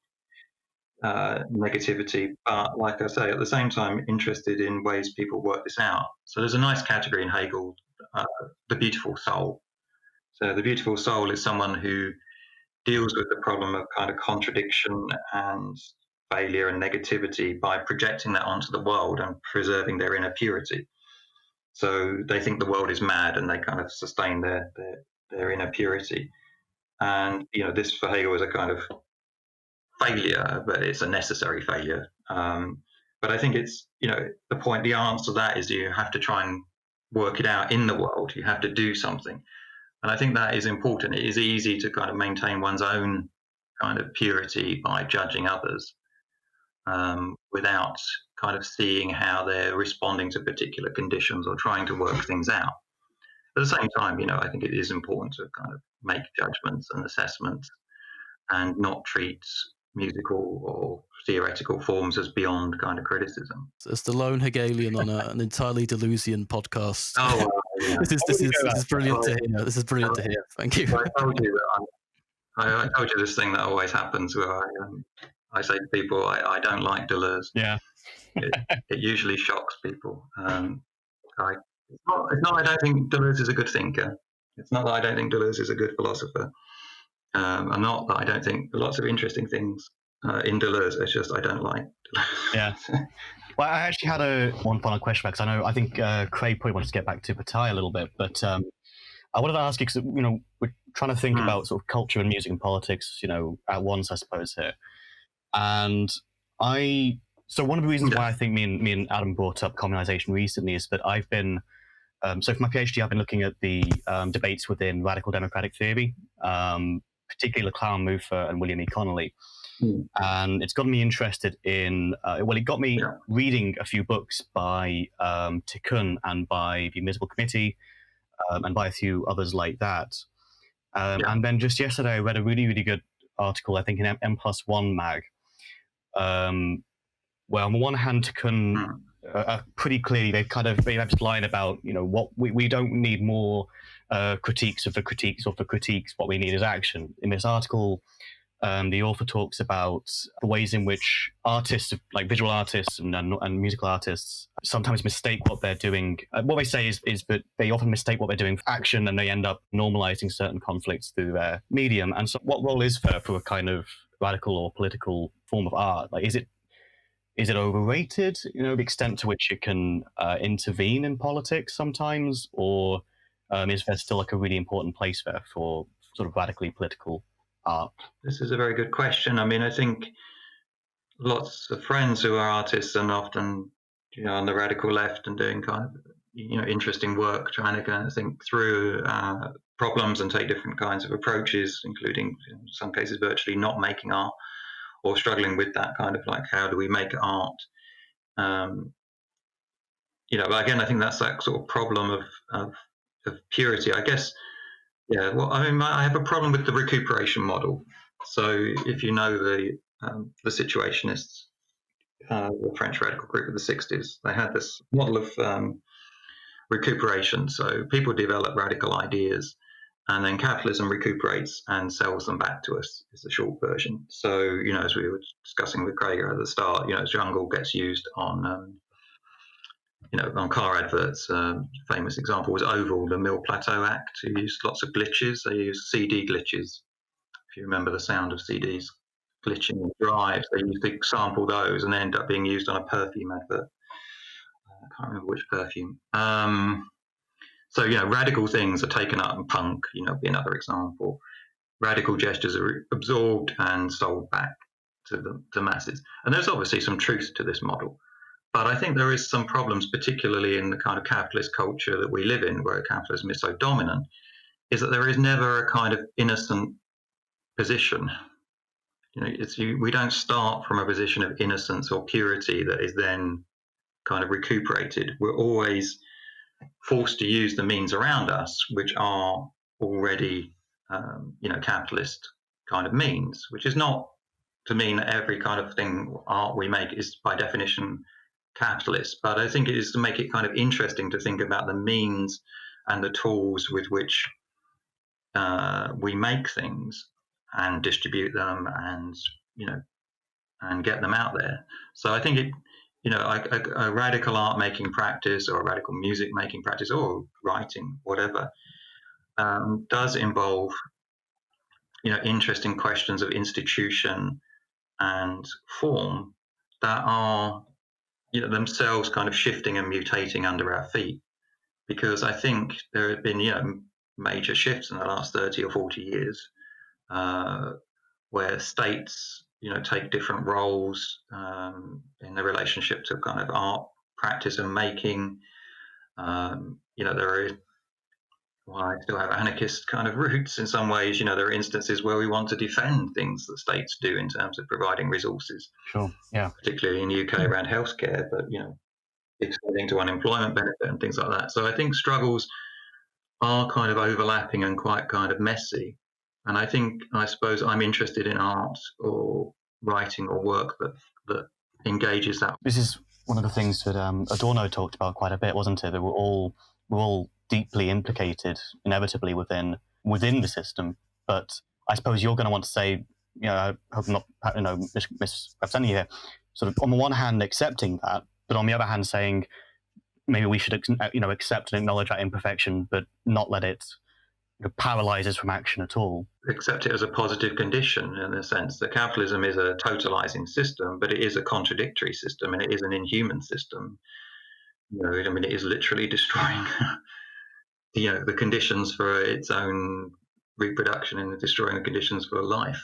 negativity. But like I say, at the same time, interested in ways people work this out. So there's a nice category in Hegel, the beautiful soul. So the beautiful soul is someone who deals with the problem of kind of contradiction and failure and negativity by projecting that onto the world and preserving their inner purity. So they think the world is mad and they kind of sustain their inner purity. And, this for Hegel is a kind of failure, but it's a necessary failure. But I think it's, the answer to that is you have to try and work it out in the world. You have to do something. And I think that is important. It is easy to kind of maintain one's own kind of purity by judging others without kind of seeing how they're responding to particular conditions or trying to work things out. At the same time, I think it is important to kind of make judgments and assessments and not treat musical or theoretical forms as beyond kind of criticism. It's the lone Hegelian on an entirely Deleuzian podcast. Oh, yeah. This is brilliant to hear. This is brilliant to hear. Thank you. I told you that I told you this thing that always happens where I say to people, I don't like Deleuze. Yeah. It usually shocks people. It's not I don't think Deleuze is a good thinker. It's not that I don't think Deleuze is a good philosopher. And not that I don't think lots of interesting things in Deleuze. It's just I don't like Deleuze. Yeah. Well, I actually had one final question because I think Craig probably wants to get back to Bataille a little bit, but I wanted to ask you because we're trying to think about sort of culture and music and politics, at once, I suppose here. And so one of the reasons why I think me and Adam brought up communization recently is that I've been so for my PhD I've been looking at the debates within radical democratic theory, particularly Clown Muffa and William E. Connolly. And it's got me interested in, it got me reading a few books by Tikkun and by the Invisible Committee and by a few others like that. And then just yesterday I read a really, really good article, I think in M+1 mag, where on the one hand can pretty clearly they have this line about, what we don't need more critiques of the critiques of the critiques. What we need is action. In this article, the author talks about the ways in which artists, like visual artists and musical artists, sometimes mistake what they're doing. What they say is that they often mistake what they're doing for action, and they end up normalizing certain conflicts through their medium. And so what role is there for a kind of radical or political form of art? Like, is it overrated, the extent to which it can intervene in politics sometimes, or is there still like a really important place there for sort of radically political art? This is a very good question. I mean, I think lots of friends who are artists and often, on the radical left and doing kind of, interesting work, trying to kind of think through problems and take different kinds of approaches, including in some cases virtually not making art or struggling with that kind of like, how do we make art? But again, I think that's that sort of problem of purity, I guess. Yeah, well, I mean, I have a problem with the recuperation model. So if you know the Situationists, the French radical group of the 60s, they had this model of recuperation. So people develop radical ideas, and then capitalism recuperates and sells them back to us, is the short version. So, as we were discussing with Craig at the start, jungle gets used on car adverts. Famous example was Oval, the Mill Plateau Act, who used lots of glitches. They used CD glitches. If you remember the sound of CDs glitching in drives, they used to sample those and they end up being used on a perfume advert. I can't remember which perfume. So, radical things are taken up, and punk, be another example. Radical gestures are absorbed and sold back to the masses. And there's obviously some truth to this model. But I think there is some problems, particularly in the kind of capitalist culture that we live in, where capitalism is so dominant, is that there is never a kind of innocent position. We don't start from a position of innocence or purity that is then kind of recuperated. We're always forced to use the means around us, which are already, capitalist kind of means, which is not to mean that every kind of thing art we make is by definition capitalist, but I think it is to make it kind of interesting to think about the means and the tools with which we make things and distribute them and get them out there. So I think a radical art making practice or a radical music making practice or writing, whatever, does involve interesting questions of institution and form that are themselves kind of shifting and mutating under our feet, because I think there have been major shifts in the last 30 or 40 years where states take different roles in the relationship to kind of art practice and making. There are, well, I still have anarchist kind of roots in some ways. There are instances where we want to defend things that states do in terms of providing resources. Sure, yeah. Particularly in the UK around healthcare, but, extending to unemployment benefit and things like that. So I think struggles are kind of overlapping and quite kind of messy. And I suppose I'm interested in art or writing or work that engages that. This is one of the things that Adorno talked about quite a bit, wasn't it? That we're all deeply implicated, inevitably within the system. But I suppose you're going to want to say, I hope I'm not, misrepresenting you here, sort of on the one hand accepting that, but on the other hand saying maybe we should, accept and acknowledge that imperfection, but not let it paralyze us from action at all. Accept it as a positive condition in the sense that capitalism is a totalizing system, but it is a contradictory system and it is an inhuman system. It is literally destroying the conditions for its own reproduction and destroying the conditions for life.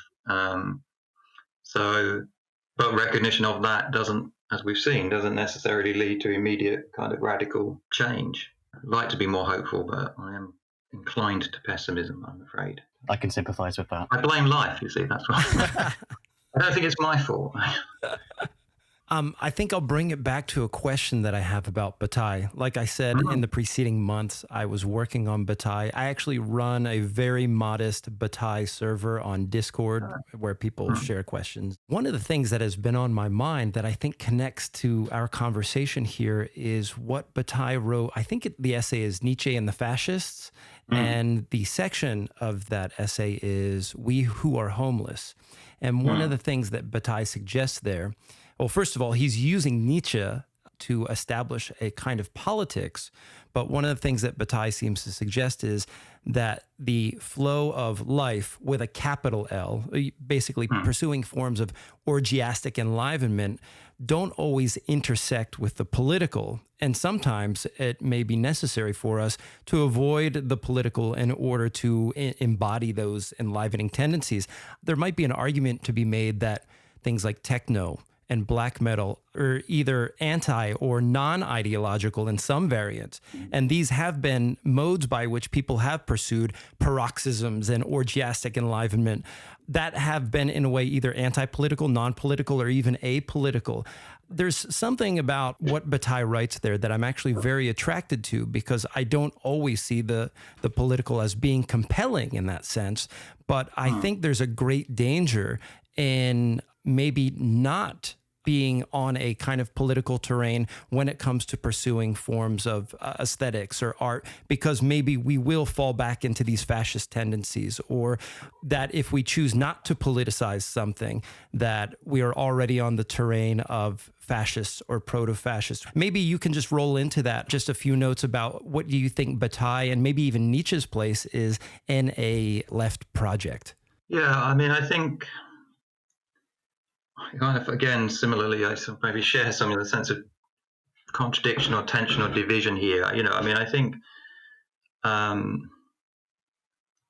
But recognition of that doesn't, as we've seen, doesn't necessarily lead to immediate kind of radical change. I'd like to be more hopeful, but I am inclined to pessimism, I'm afraid. I can sympathise with that. I blame life, you see, that's why. I don't think it's my fault. I think I'll bring it back to a question that I have about Bataille. Like I said, in the preceding months, I was working on Bataille. I actually run a very modest Bataille server on Discord where people share questions. One of the things that has been on my mind that I think connects to our conversation here is what Bataille wrote. I think the essay is Nietzsche and the Fascists. And the section of that essay is We Who Are Homeless. And one of the things that Bataille suggests there, well, first of all, he's using Nietzsche to establish a kind of politics. But one of the things that Bataille seems to suggest is that the flow of life with a capital L, basically pursuing forms of orgiastic enlivenment, don't always intersect with the political. And sometimes it may be necessary for us to avoid the political in order to embody those enlivening tendencies. There might be an argument to be made that things like techno and black metal are either anti or non-ideological in some variants. And these have been modes by which people have pursued paroxysms and orgiastic enlivenment that have been in a way either anti-political, non-political, or even apolitical. There's something about what Bataille writes there that I'm actually very attracted to, because I don't always see the political as being compelling in that sense. But I think there's a great danger in maybe not being on a kind of political terrain when it comes to pursuing forms of aesthetics or art, because maybe we will fall back into these fascist tendencies, or that if we choose not to politicize something, that we are already on the terrain of fascists or proto-fascists. Maybe you can just roll into that, just a few notes about what do you think Bataille and maybe even Nietzsche's place is in a left project? Yeah, I mean, I think kind of, again, similarly, I maybe share some of the sense of contradiction or tension or division here. I mean, I think,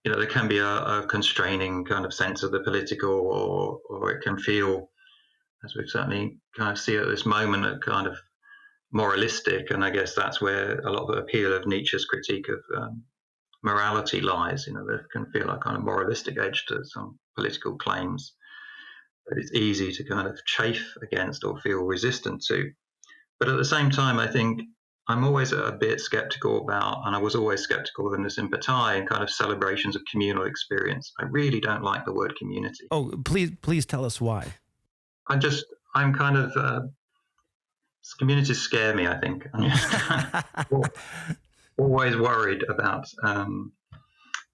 there can be a constraining kind of sense of the political, or it can feel, as we've certainly kind of see at this moment, a kind of moralistic. And I guess that's where a lot of the appeal of Nietzsche's critique of morality lies. There can feel a kind of moralistic edge to some political claims that it's easy to kind of chafe against or feel resistant to. But at the same time, I think I'm always a bit skeptical about, and I was always skeptical in this in Bataille, and kind of celebrations of communal experience. I really don't like the word community. Oh, please tell us why. I'm kind of, communities scare me, I think. I'm just always worried about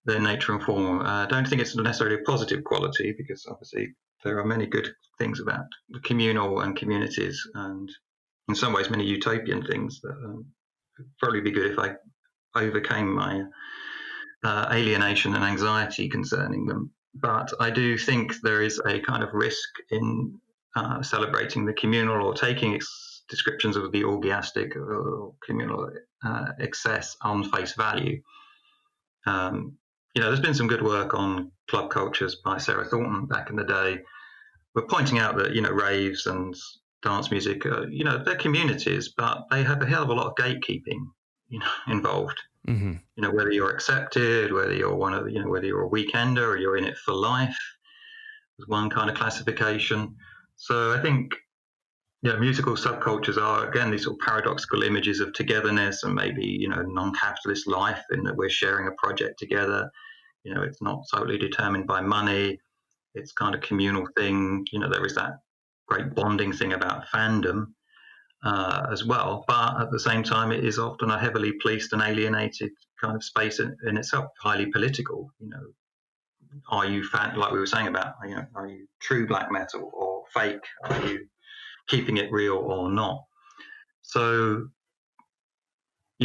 their nature and form. I don't think it's necessarily a positive quality, because obviously there are many good things about the communal and communities, and in some ways many utopian things that would probably be good if I overcame my alienation and anxiety concerning them. But I do think there is a kind of risk in celebrating the communal, or taking descriptions of the orgiastic or communal excess on face value. There's been some good work on club cultures by Sarah Thornton back in the day. We're pointing out that, raves and dance music, they're communities, but they have a hell of a lot of gatekeeping, involved. Mm-hmm. Whether you're accepted, whether you're whether you're a weekender or you're in it for life, is one kind of classification. So I think, musical subcultures are, again, these sort of paradoxical images of togetherness and maybe, non-capitalist life, in that we're sharing a project together. It's not totally determined by money. It's kind of communal thing. There is that great bonding thing about fandom as well. But at the same time, it is often a heavily policed and alienated kind of space in itself, highly political. Are you like we were saying about, are you true black metal or fake? Are you keeping it real or not? So,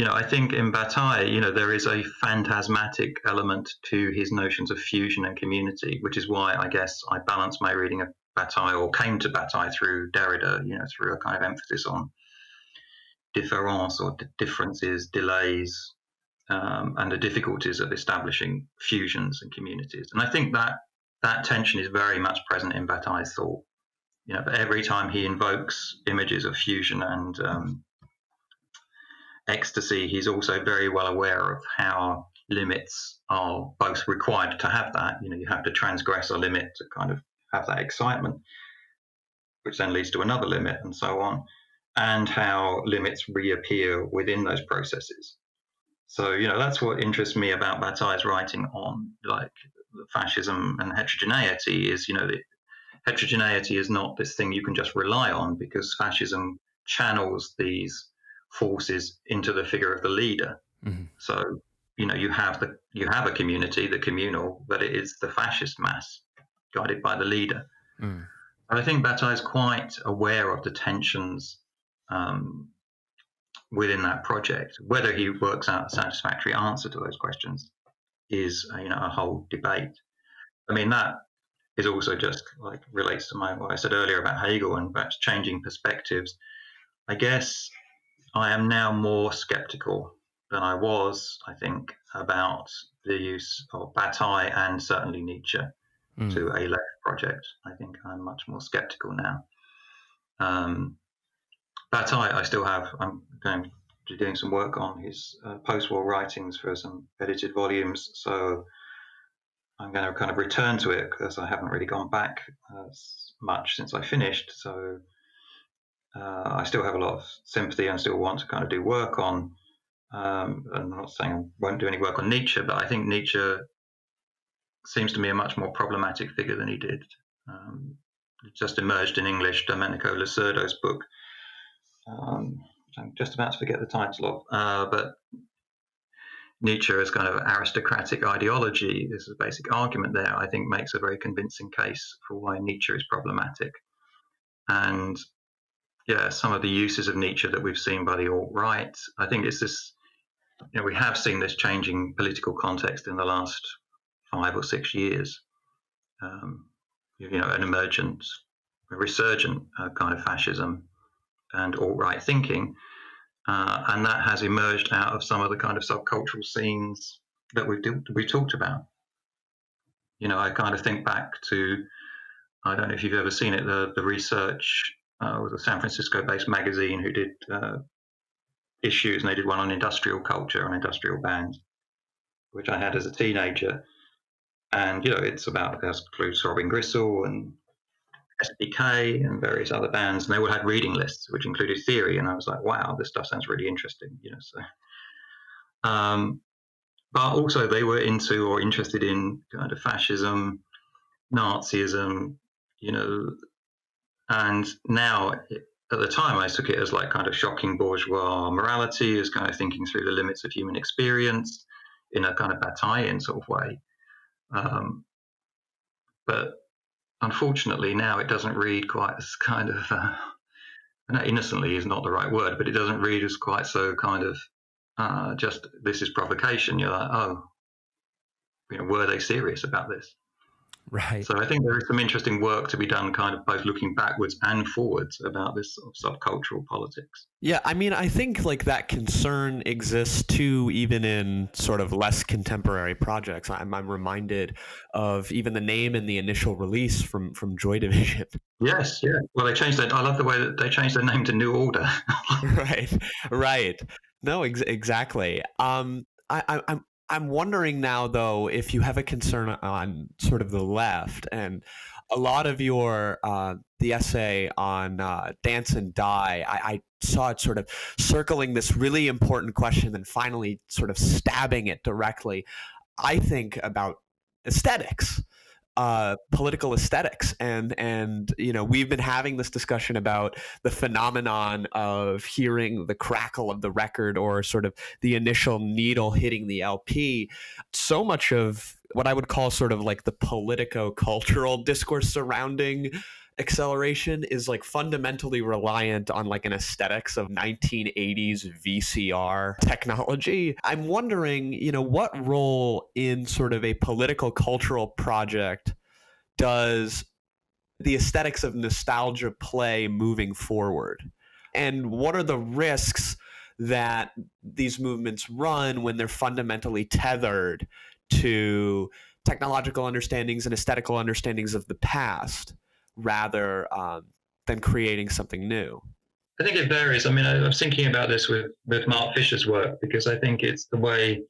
I think in Bataille, there is a phantasmatic element to his notions of fusion and community, which is why I guess I balanced my reading of Bataille, or came to Bataille through Derrida, through a kind of emphasis on différance, or differences, delays, and the difficulties of establishing fusions and communities. And I think that tension is very much present in Bataille's thought. But every time he invokes images of fusion and ecstasy, he's also very well aware of how limits are both required to have that. You have to transgress a limit to kind of have that excitement. which then leads to another limit, and so on, and how limits reappear within those processes. So, that's what interests me about Bataille's writing on like fascism and heterogeneity is, that heterogeneity is not this thing you can just rely on, because fascism channels these forces into the figure of the leader. Mm-hmm. So, you have a community, the communal, but it is the fascist mass guided by the leader. Mm. I think Bataille is quite aware of the tensions within that project. Whether he works out a satisfactory answer to those questions is, a whole debate. I mean, that is also just like relates to what I said earlier about Hegel and perhaps changing perspectives. I guess I am now more skeptical than I was, I think, about the use of Bataille and certainly Nietzsche to a left project. I think I'm much more skeptical now. Bataille, I'm going to be doing some work on his post-war writings for some edited volumes, so I'm going to kind of return to it because I haven't really gone back much since I finished. So I still have a lot of sympathy and still want to kind of do work on. And I'm not saying I won't do any work on Nietzsche, but I think Nietzsche seems to me a much more problematic figure than he did. It just emerged in English, Domenico Lacerdo's book, which I'm just about to forget the title of, but Nietzsche as kind of aristocratic ideology, this is a basic argument there, I think makes a very convincing case for why Nietzsche is problematic. And some of the uses of Nietzsche that we've seen by the alt-right, I think it's this, we have seen this changing political context in the last 5 or 6 years. An emergent, a resurgent kind of fascism and alt-right thinking. And that has emerged out of some of the kind of subcultural scenes that we talked about. I kind of think back to, I don't know if you've ever seen it, the research was a San Francisco-based magazine who did issues, and they did one on industrial culture, on industrial bands, which I had as a teenager. And, it's about, it includes Robin Gristle and SBK and various other bands, and they all had reading lists which included theory, and I was like, wow, this stuff sounds really interesting, but also they were into or interested in kind of fascism, Nazism, and now at the time I took it as like kind of shocking bourgeois morality, as kind of thinking through the limits of human experience in a kind of Bataillean sort of way, but unfortunately, now it doesn't read quite as kind of, innocently is not the right word, but it doesn't read as quite so kind of just this is provocation. You're like, oh, were they serious about this? Right. So I think there is some interesting work to be done, kind of both looking backwards and forwards about this sort of subcultural politics. Yeah, I mean, I think like that concern exists too, even in sort of less contemporary projects. I'm reminded of even the name in the initial release from Joy Division. Yes, yeah. Well, they changed I love the way that they changed their name to New Order. Right. No, exactly. I'm wondering now, though, if you have a concern on sort of the left, and a lot of your the essay on Dance and Die, I saw it sort of circling this really important question and finally sort of stabbing it directly. I think about aesthetics. Political aesthetics, and we've been having this discussion about the phenomenon of hearing the crackle of the record or sort of the initial needle hitting the LP. So much of what I would call sort of like the politico-cultural discourse surrounding Acceleration is like fundamentally reliant on like an aesthetics of 1980s VCR technology. I'm wondering, what role in sort of a political cultural project does the aesthetics of nostalgia play moving forward? And what are the risks that these movements run when they're fundamentally tethered to technological understandings and aesthetical understandings of the past, rather than creating something new? I think it varies. I mean, I was thinking about this with Mark Fisher's work, because I think it's the way,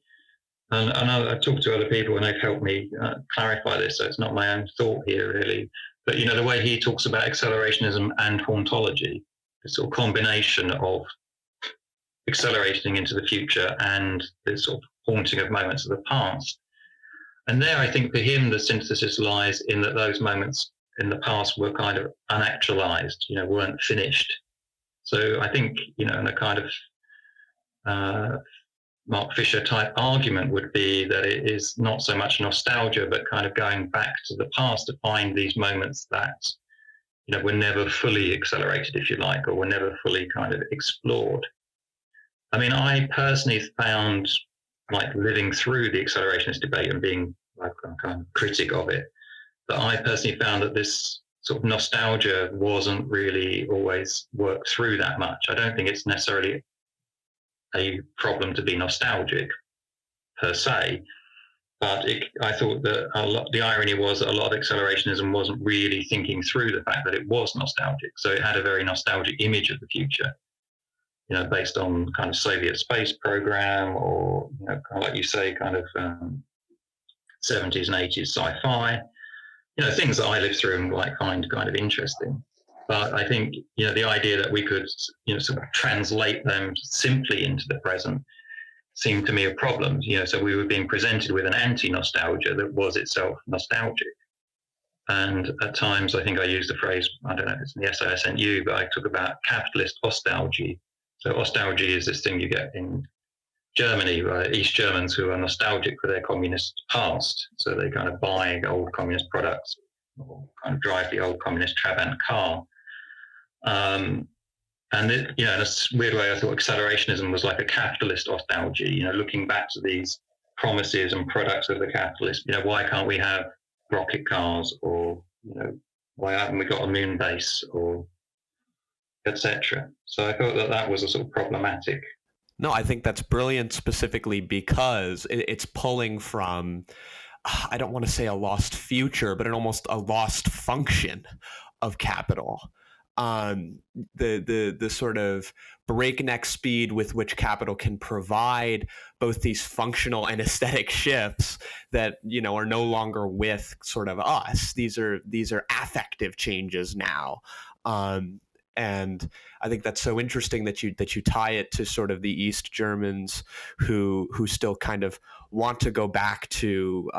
and I've talked to other people and they've helped me clarify this, so it's not my own thought here really, But the way he talks about accelerationism and hauntology, the sort of combination of accelerating into the future and the sort of haunting of moments of the past. And there, I think for him, the synthesis lies in that those moments in the past were kind of unactualized, weren't finished. So I think, in a kind of Mark Fisher type argument would be that it is not so much nostalgia, but kind of going back to the past to find these moments that, were never fully accelerated, if you like, or were never fully kind of explored. I mean, I personally found, like, living through the accelerationist debate and being like a kind of critic of it, that I personally found that this sort of nostalgia wasn't really always worked through that much. I don't think it's necessarily a problem to be nostalgic per se, but I thought that the irony was that a lot of accelerationism wasn't really thinking through the fact that it was nostalgic. So it had a very nostalgic image of the future, based on kind of Soviet space program, or kind of like you say, kind of 70s and 80s sci-fi, things that I lived through and find kind of interesting. But I think, the idea that we could, sort of translate them simply into the present seemed to me a problem. So we were being presented with an anti-nostalgia that was itself nostalgic. And at times, I think I used the phrase, I don't know if it's in the essay I sent you, but I talk about capitalist ostalgie. So ostalgie is this thing you get in Germany, East Germans who are nostalgic for their communist past. So they kind of buy old communist products or kind of drive the old communist Trabant car. And in a weird way, I thought accelerationism was like a capitalist ostalgie, looking back to these promises and products of the capitalists. Why can't we have rocket cars, or, why haven't we got a moon base, or etc. So I thought that was a sort of problematic. No, I think that's brilliant, specifically because it's pulling from, I don't want to say a lost future, but almost a lost function of capital. The sort of breakneck speed with which capital can provide both these functional and aesthetic shifts that are no longer with sort of us. These are affective changes now. And I think that's so interesting that you tie it to sort of the East Germans who still kind of want to go back to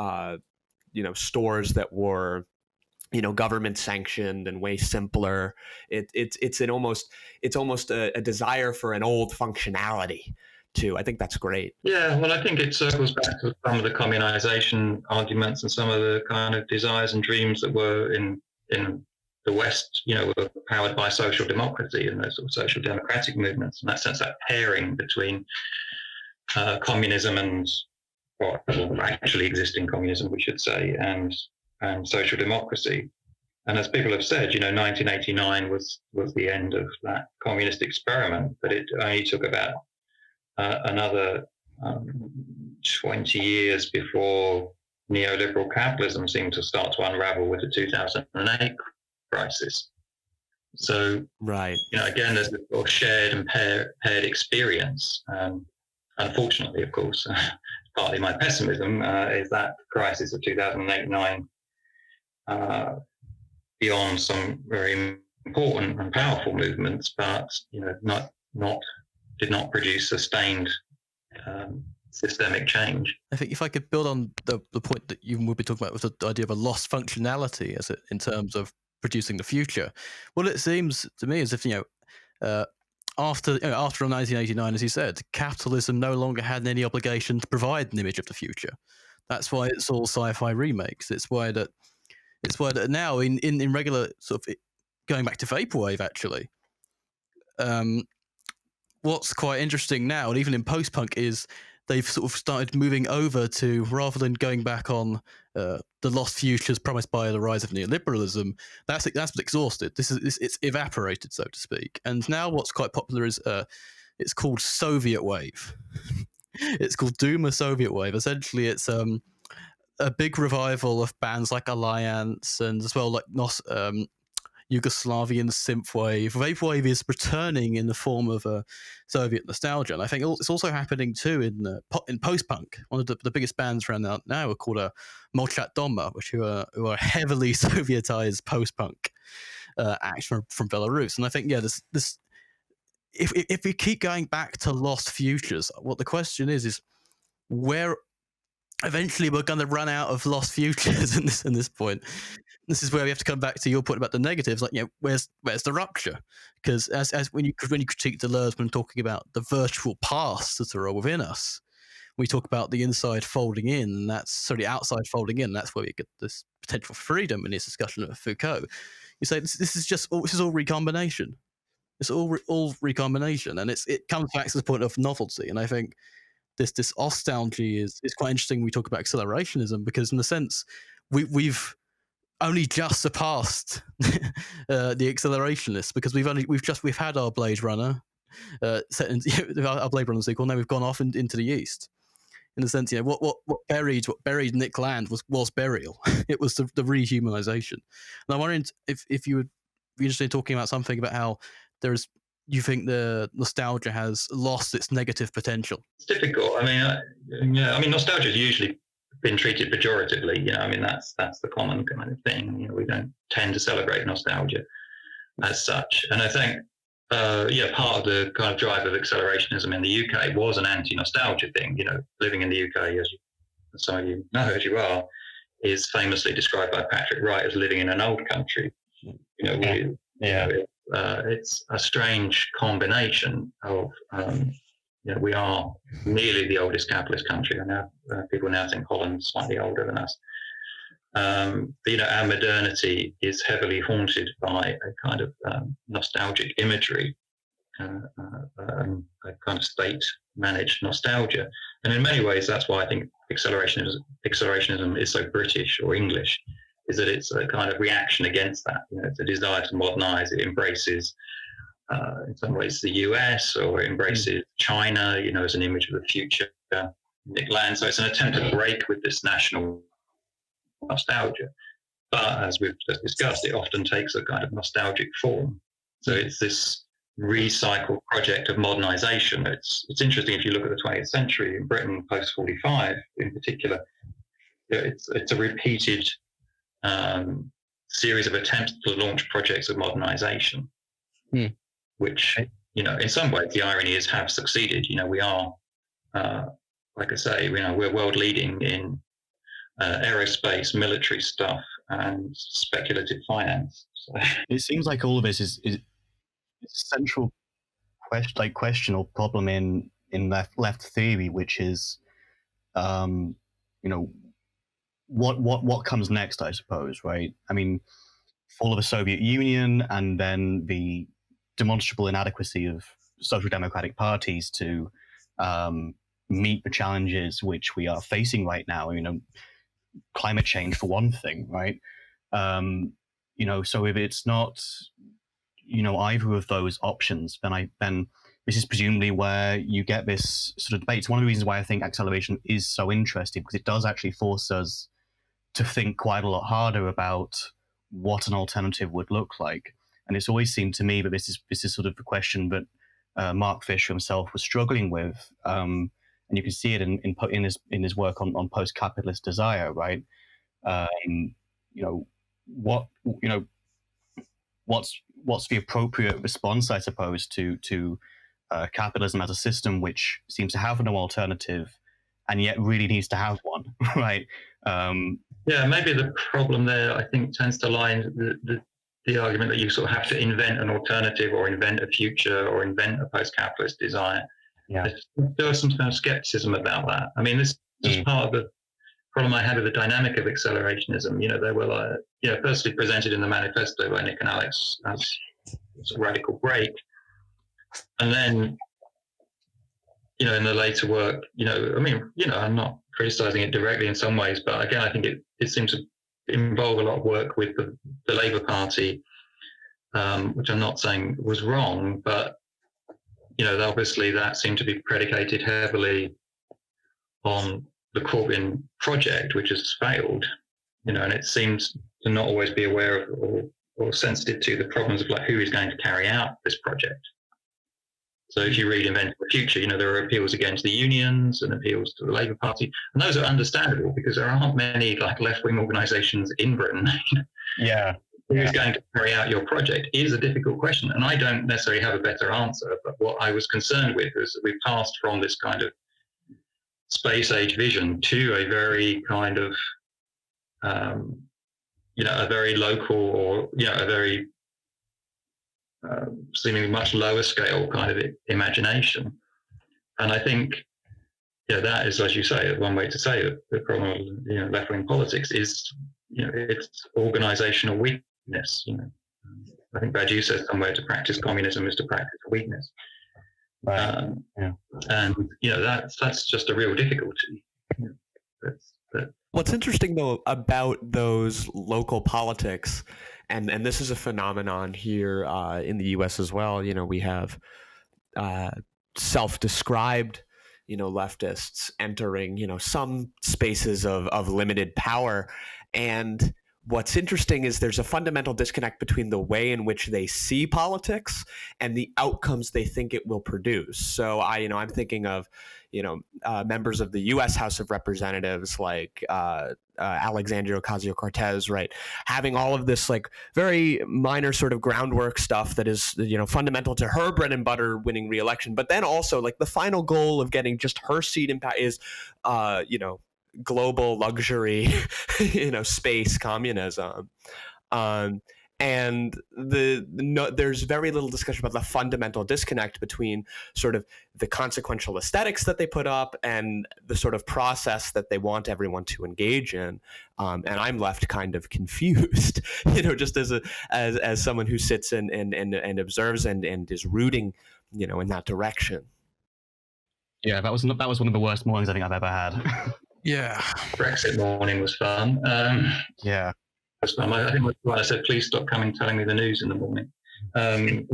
stores that were government sanctioned and way simpler. It's almost a desire for an old functionality too. I think that's great. Yeah, well, I think it circles back to some of the communization arguments and some of the kind of desires and dreams that were in the West, were powered by social democracy and those sort of social democratic movements. In that sense, that pairing between communism and, or actually existing communism, we should say, and social democracy. And as people have said, 1989 was the end of that communist experiment, but it only took about another 20 years before neoliberal capitalism seemed to start to unravel with the 2008 crisis. So, right, again, there's this sort of shared and paired experience. Unfortunately, of course, partly my pessimism is that crisis of 2008-9, beyond some very important and powerful movements, but did not produce sustained systemic change. I think if I could build on the point that you would be talking about with the idea of a lost functionality in terms of producing the future. Well, it seems to me as if after 1989, as you said, capitalism no longer had any obligation to provide an image of the future. That's why it's all sci-fi remakes. It's why that now in regular sort of going back to vaporwave actually. What's quite interesting now, and even in post-punk, is they've sort of started moving over to, rather than going back on the lost futures promised by the rise of neoliberalism, that's exhausted. It's evaporated, so to speak. And now what's quite popular is it's called Soviet wave. It's called Duma Soviet wave. Essentially, it's a big revival of bands like Alliance and as well like Yugoslavian synthwave. Vaporwave is returning in the form of a Soviet nostalgia, and I think it's also happening too in post-punk. One of the biggest bands around now are called Molchat Doma, who are heavily Sovietized post-punk acts from Belarus. And I think this if we keep going back to lost futures, what the question is where eventually we're going to run out of lost futures in this point. This is where we have to come back to your point about the negatives. Like, where's the rupture? Because as when you critique Deleuze when talking about the virtual pasts that are within us, we talk about the inside folding in, and that's the outside folding in. That's where we get this potential freedom in his discussion of Foucault. You say this is all recombination. It's all recombination, and it comes back to the point of novelty. And I think this nostalgia is quite interesting. We talk about accelerationism because, in a sense, we've only just surpassed the accelerationists because we've had our Blade Runner set in our Blade Runner sequel. Now we've gone off into the east. In the sense, what buried Nick Land was burial. It was the rehumanization. And I'm wondering if you would be interested in talking about something about how you think the nostalgia has lost its negative potential. It's difficult. I mean, nostalgia has usually been treated pejoratively. That's the common kind of thing. We don't tend to celebrate nostalgia as such. And I think, part of the kind of drive of accelerationism in the UK was an anti-nostalgia thing. Living in the UK, as some of you know, as you are, is famously described by Patrick Wright as living in an old country. It's a strange combination of, we are nearly the oldest capitalist country. I know people now think Holland's slightly older than us. But, our modernity is heavily haunted by a kind of nostalgic imagery, a kind of state-managed nostalgia. And in many ways, that's why I think accelerationism is so British or English, is that it's a kind of reaction against that. It's a desire to modernize. It embraces, in some ways, the US, or it embraces China, as an image of the future, Nick Land. So it's an attempt to break with this national nostalgia. But as we've just discussed, it often takes a kind of nostalgic form. So it's this recycled project of modernization. It's interesting if you look at the 20th century in Britain, post 45 in particular. It's a repeated series of attempts to launch projects of modernization, which, in some ways the irony is have succeeded. We are, like I say, we're world leading in aerospace, military stuff, and speculative finance. So. It seems like all of this is a central question or problem in left theory, which is, what comes next, I suppose, right? I mean, fall of the Soviet Union, and then the demonstrable inadequacy of social democratic parties to meet the challenges which we are facing right now. Climate change for one thing, right? So if it's not, either of those options, then this is presumably where you get this sort of debate. It's one of the reasons why I think acceleration is so interesting, because it does actually force us to think quite a lot harder about what an alternative would look like. And it's always seemed to me that this is sort of the question that Mark Fisher himself was struggling with. And you can see it in his work on post-capitalist desire, right? What's the appropriate response, I suppose, to capitalism as a system which seems to have no alternative, and yet really needs to have one, right? Maybe the problem there, I think, tends to lie in the argument that you sort of have to invent an alternative, or invent a future, or invent a post-capitalist desire. Yeah, there was some kind of skepticism about that. I mean, this is part of the problem I had with the dynamic of accelerationism. They were firstly presented in the manifesto by Nick and Alex as a radical break, and then, in the later work, I'm not criticizing it directly in some ways, but again, I think it seems to involve a lot of work with the Labour Party, which I'm not saying was wrong, but obviously that seemed to be predicated heavily on the Corbyn project, which has failed, and it seems to not always be aware of, or or sensitive to the problems of like who is going to carry out this project. So if you read Inventing the Future, there are appeals against the unions and appeals to the Labour Party, and those are understandable because there aren't many like left-wing organisations in Britain. Yeah. Who's going to carry out your project is a difficult question, and I don't necessarily have a better answer. But what I was concerned with was that we passed from this kind of space-age vision to a very kind of, a very local or a very seemingly much lower scale kind of imagination. And I think, that is, as you say, one way to say it. The problem of left-wing politics is, it's organizational weakness. I think Badiou says somewhere to practice communism is to practice weakness. Right. And that's just a real difficulty. What's interesting though about those local politics, and this is a phenomenon here in the U.S. as well. We have self-described, leftists entering, some spaces of limited power. And what's interesting is there's a fundamental disconnect between the way in which they see politics and the outcomes they think it will produce. So I'm thinking of, members of the U.S. House of Representatives like Alexandria Ocasio-Cortez, right, having all of this like very minor sort of groundwork stuff that is, fundamental to her bread and butter winning re-election, but then also like the final goal of getting just her seat in power is, global luxury, space communism. And there's very little discussion about the fundamental disconnect between sort of the consequential aesthetics that they put up and the sort of process that they want everyone to engage in. And I'm left kind of confused, just as someone who sits and observes and is rooting, in that direction. Yeah, that was one of the worst mornings I think I've ever had. Yeah. Brexit morning was fun. Yeah. I think I said, please stop telling me the news in the morning. With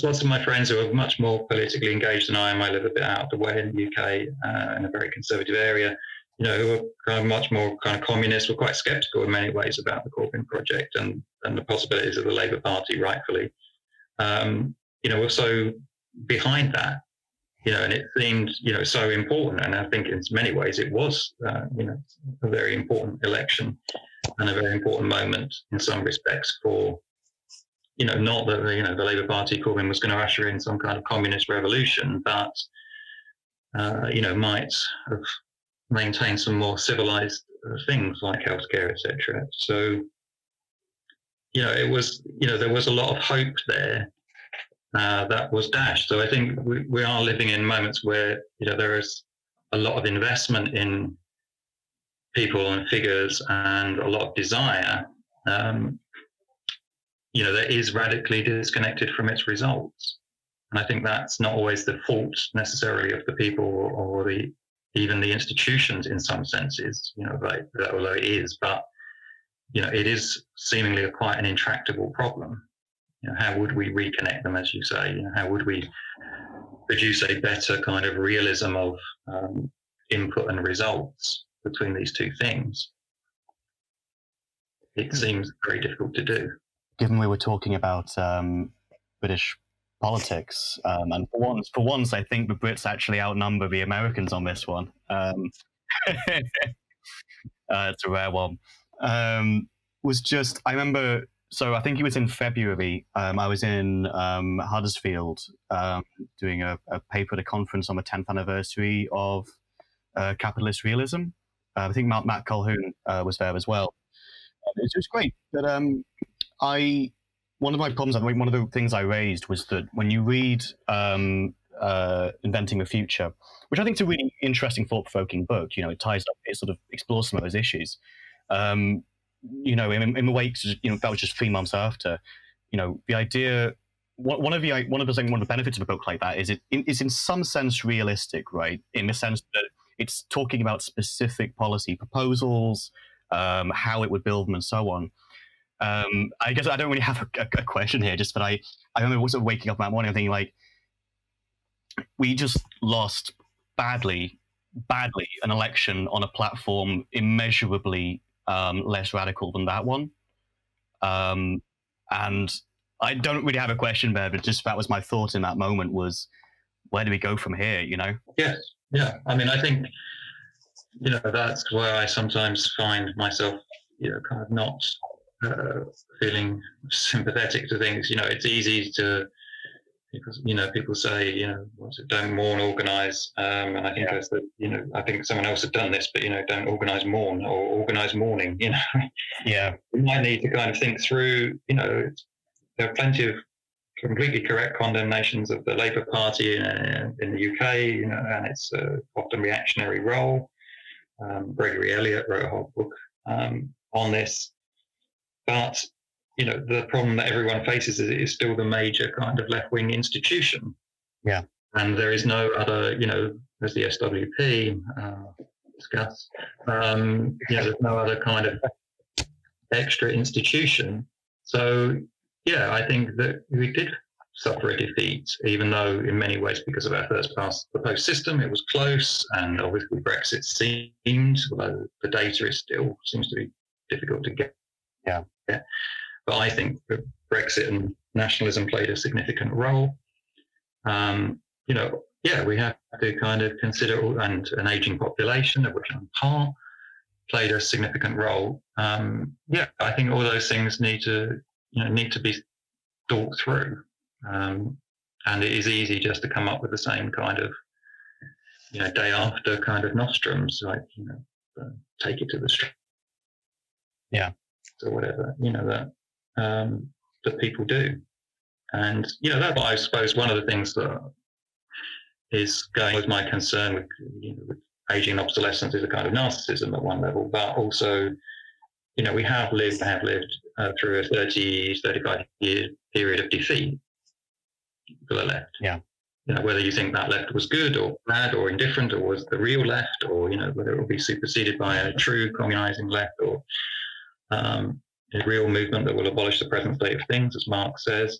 lots of my friends who are much more politically engaged than I am. I live a bit out of the way in the UK, in a very conservative area, who are kind of much more kind of communist, were quite sceptical in many ways about the Corbyn project and the possibilities of the Labour Party, rightfully. Were so behind that. And it seemed, so important. And I think in many ways it was, a very important election and a very important moment in some respects for, not that, the Labour Party, Corbyn was going to usher in some kind of communist revolution, but, might have maintained some more civilized things like healthcare, etc. So, it was, there was a lot of hope there. That was dashed. So I think we are living in moments where there is a lot of investment in people and figures and a lot of desire. That is radically disconnected from its results, and I think that's not always the fault necessarily of the people or even the institutions in some senses. Although it is, but it is seemingly quite an intractable problem. How would we reconnect them, as you say? How would we produce a better kind of realism of input and results between these two things? It seems very difficult to do. Given we were talking about British politics, and for once, I think the Brits actually outnumber the Americans on this one. It's a rare one. I remember. So I think it was in February. I was in Huddersfield doing a paper at a conference on the 10th anniversary of capitalist realism. I think Matt Colquhoun was there as well. It was great. But one of my problems, one of the things I raised was that when you read Inventing the Future, which I think is a really interesting, thought-provoking book, it ties up, it sort of explores some of those issues. In the wake, that was just 3 months after. The idea, one of the benefits of a book like that is it's in some sense realistic, right? In the sense that it's talking about specific policy proposals, how it would build them, and so on. I guess I don't really have a question here, just that I remember also waking up that morning and thinking, like, we just lost badly an election on a platform immeasurably less radical than that one. And I don't really have a question there, but just that was my thought in that moment was, where do we go from here, you know? Yes, yeah. I mean, I think, that's where I sometimes find myself, kind of not feeling sympathetic to things. It's easy to, because, people say, what's it, don't mourn, organize. And I think that's I think someone else had done this, but, don't organize mourn or organize mourning, Yeah. We might need to kind of think through, there are plenty of completely correct condemnations of the Labour Party in the UK, and its often reactionary role. Gregory Elliott wrote a whole book on this. But, the problem that everyone faces is it is still the major kind of left-wing institution. Yeah. And there is no other, there's the SWP, discuss, there's no other kind of extra institution. So, yeah, I think that we did suffer a defeat, even though in many ways, because of our first past the post system, it was close, and obviously Brexit seemed, although the data still seems to be difficult to get. Yeah. But I think that Brexit and nationalism played a significant role. We have to kind of consider, and an aging population, of which I'm part, played a significant role. I think all those things need to be thought through. And it is easy just to come up with the same kind of, day after kind of nostrums, like, take it to the street. Yeah. Or whatever, that people do. And, that's why I suppose one of the things that is going with my concern with aging and obsolescence is a kind of narcissism at one level, but also, we have lived through a 30, 35 year period of defeat for the left. Yeah. Whether you think that left was good or bad or indifferent or was the real left, or, whether it will be superseded by a true communizing left or a real movement that will abolish the present state of things, as Marx says.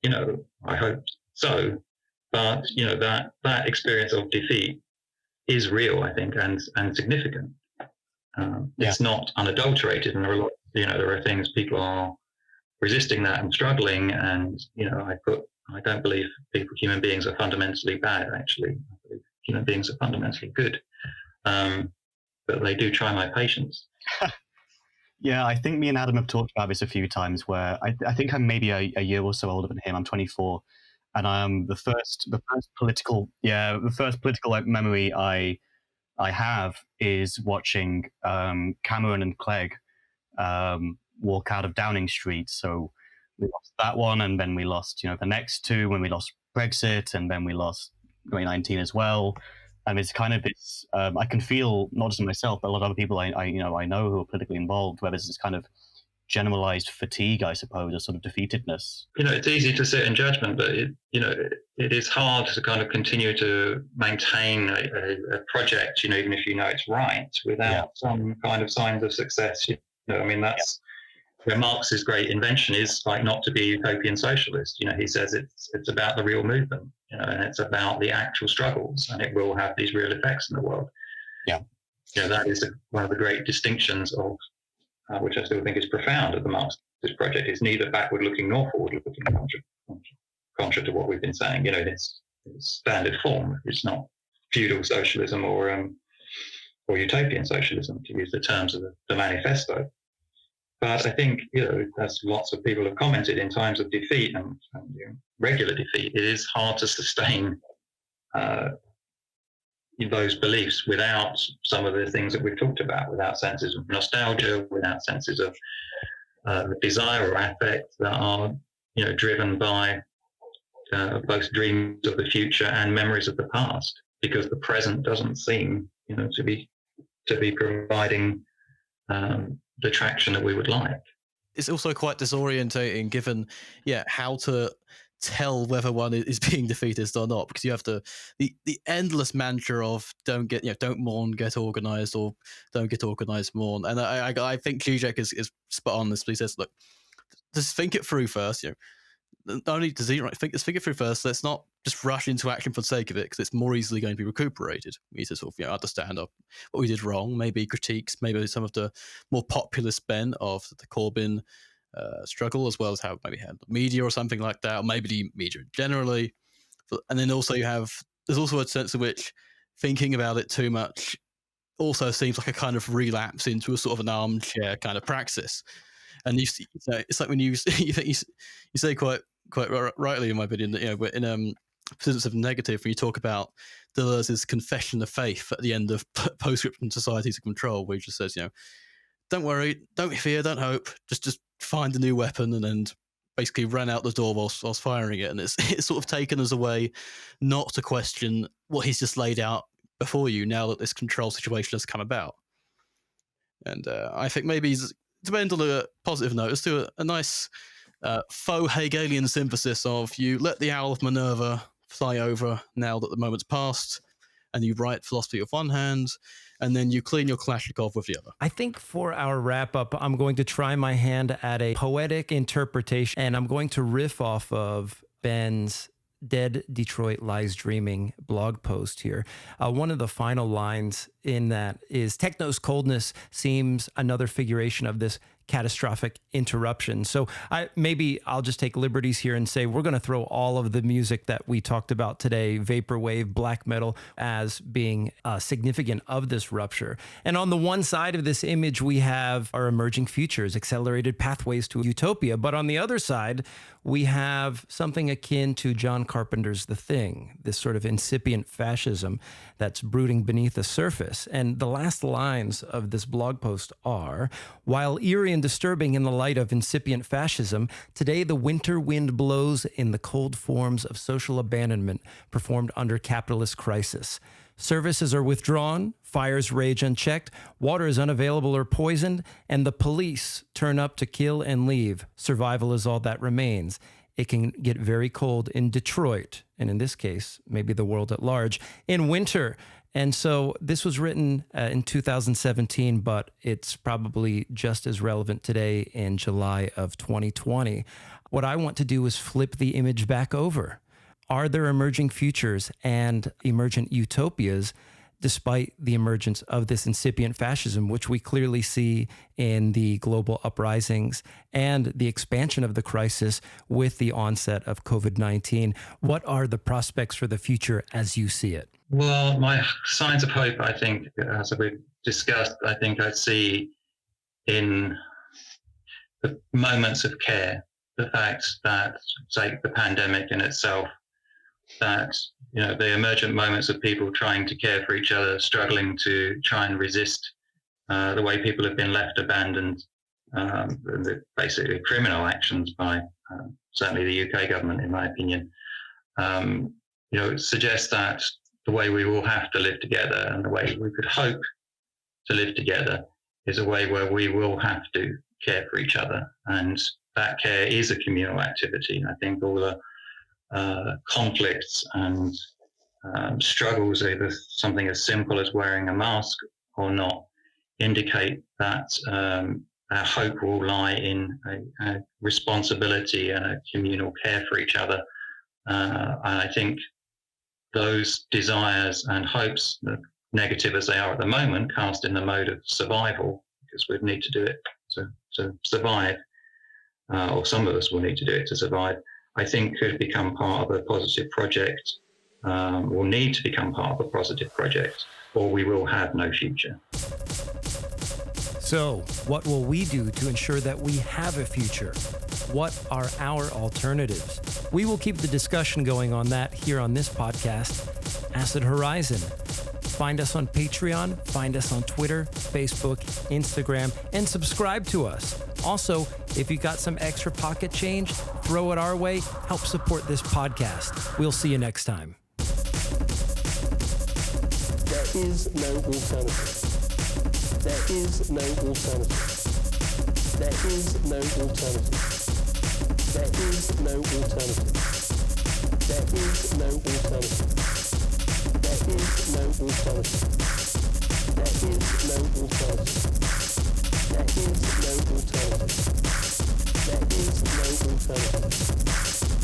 I hope so. But, that experience of defeat is real, I think, and significant. It's not unadulterated, and there are things people are resisting that and struggling. And I don't believe human beings are fundamentally bad. Actually, I believe human beings are fundamentally good, but they do try my patience. Yeah, I think me and Adam have talked about this a few times. Where I think I'm maybe a year or so older than him. I'm 24, and I'm the first political memory I have is watching Cameron and Clegg walk out of Downing Street. So we lost that one, and then we lost the next two when we lost Brexit, and then we lost 2019 as well. And it's kind of this. I can feel not just myself, but a lot of other people I know who are politically involved, where there's this kind of generalized fatigue, I suppose, or sort of defeatedness. It's easy to sit in judgment, but it is hard to kind of continue to maintain a project, even if it's right, without some kind of signs of success. That's where Marx's great invention is, like, not to be a utopian socialist. He says it's about the real movement, and it's about the actual struggles, and it will have these real effects in the world. Yeah. That is one of the great distinctions of, which I still think is profound of the Marxist project. It's neither backward-looking nor forward-looking, contrary to what we've been saying. In its standard form. It's not feudal socialism or utopian socialism, to use the terms of the manifesto. But I think, as lots of people have commented, in times of defeat and regular defeat, it is hard to sustain those beliefs without some of the things that we've talked about, without senses of nostalgia, without senses of desire or affect that are, driven by both dreams of the future and memories of the past, because the present doesn't seem, to be providing the traction that we would like. It's also quite disorientating, given how to tell whether one is being defeatist or not, because you have the endless mantra of don't mourn, get organized, or don't get organized, mourn. And I think Zizek is spot on this. He says, look, just think it through first. not only does he think this figure through first, let's not just rush into action for the sake of it, because it's more easily going to be recuperated. We need to sort of understand what we did wrong, maybe critiques, maybe some of the more populist bent of the Corbyn struggle, as well as how maybe had the media or something like that, or maybe the media generally. And then also there's also a sense in which thinking about it too much also seems like a kind of relapse into a sort of an armchair kind of praxis. And it's like when you say quite rightly, in my opinion, that in Persistence of Negative, when you talk about Deleuze's confession of faith at the end of Postscriptum Societies of Control, where he just says, don't worry, don't fear, don't hope, just find a new weapon, and then basically ran out the door whilst firing it. And it's sort of taken as a way not to question what he's just laid out before you, now that this control situation has come about. And I think maybe to end on a positive note, let's do a nice faux Hegelian synthesis of you let the owl of Minerva fly over now that the moment's passed, and you write philosophy with one hand, and then you clean your Kalashnikov with the other. I think for our wrap up, I'm going to try my hand at a poetic interpretation, and I'm going to riff off of Ben's Dead Detroit Lies Dreaming blog post here. One of the final lines in that is, Techno's coldness seems another figuration of this catastrophic interruption. So I'll just take liberties here and say we're going to throw all of the music that we talked about today, vaporwave, black metal, as being significant of this rupture. And on the one side of this image, we have our emerging futures, accelerated pathways to utopia. But on the other side, we have something akin to John Carpenter's The Thing, this sort of incipient fascism that's brooding beneath the surface. And the last lines of this blog post are, while eerie and disturbing in the light of incipient fascism, today the winter wind blows in the cold forms of social abandonment performed under capitalist crisis. Services are withdrawn, fires rage unchecked, water is unavailable or poisoned, and the police turn up to kill and leave. Survival is all that remains. It can get very cold in Detroit, and in this case, maybe the world at large, in winter. And so this was written in 2017, but it's probably just as relevant today in July of 2020. What I want to do is flip the image back over. Are there emerging futures and emergent utopias despite the emergence of this incipient fascism, which we clearly see in the global uprisings and the expansion of the crisis with the onset of COVID-19? What are the prospects for the future as you see it? Well, my signs of hope, I think, as we've discussed, I think I see in the moments of care, the fact that, say, the pandemic in itself, that, the emergent moments of people trying to care for each other, struggling to try and resist the way people have been left abandoned, basically criminal actions by certainly the UK government, in my opinion, suggests that the way we will have to live together and the way we could hope to live together is a way where we will have to care for each other. And that care is a communal activity. I think all the conflicts and struggles, either something as simple as wearing a mask or not, indicate that our hope will lie in a responsibility and a communal care for each other. And I think those desires and hopes, negative as they are at the moment, cast in the mode of survival, because we need to do it to survive, or some of us will need to do it to survive, I think could become part of a positive project, will need to become part of a positive project, or we will have no future. So, what will we do to ensure that we have a future? What are our alternatives? We will keep the discussion going on that here on this podcast, Acid Horizon. Find us on Patreon, find us on Twitter, Facebook, Instagram, and subscribe to us. Also, if you got some extra pocket change, throw it our way, help support this podcast. We'll see you next time. There is no alternative. There is no alternative. There is no alternative. There is no alternative. There is no alternative. There is no alternative. There is no alternative. There is no alternative. There is no alternative.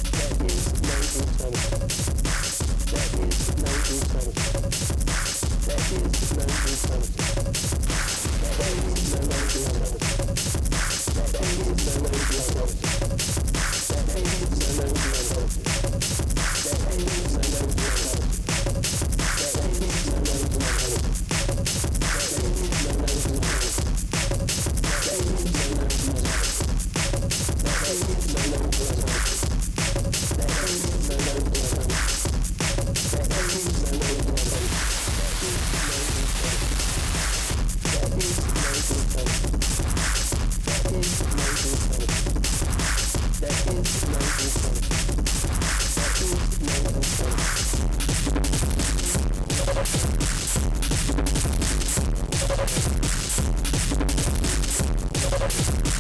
alternative.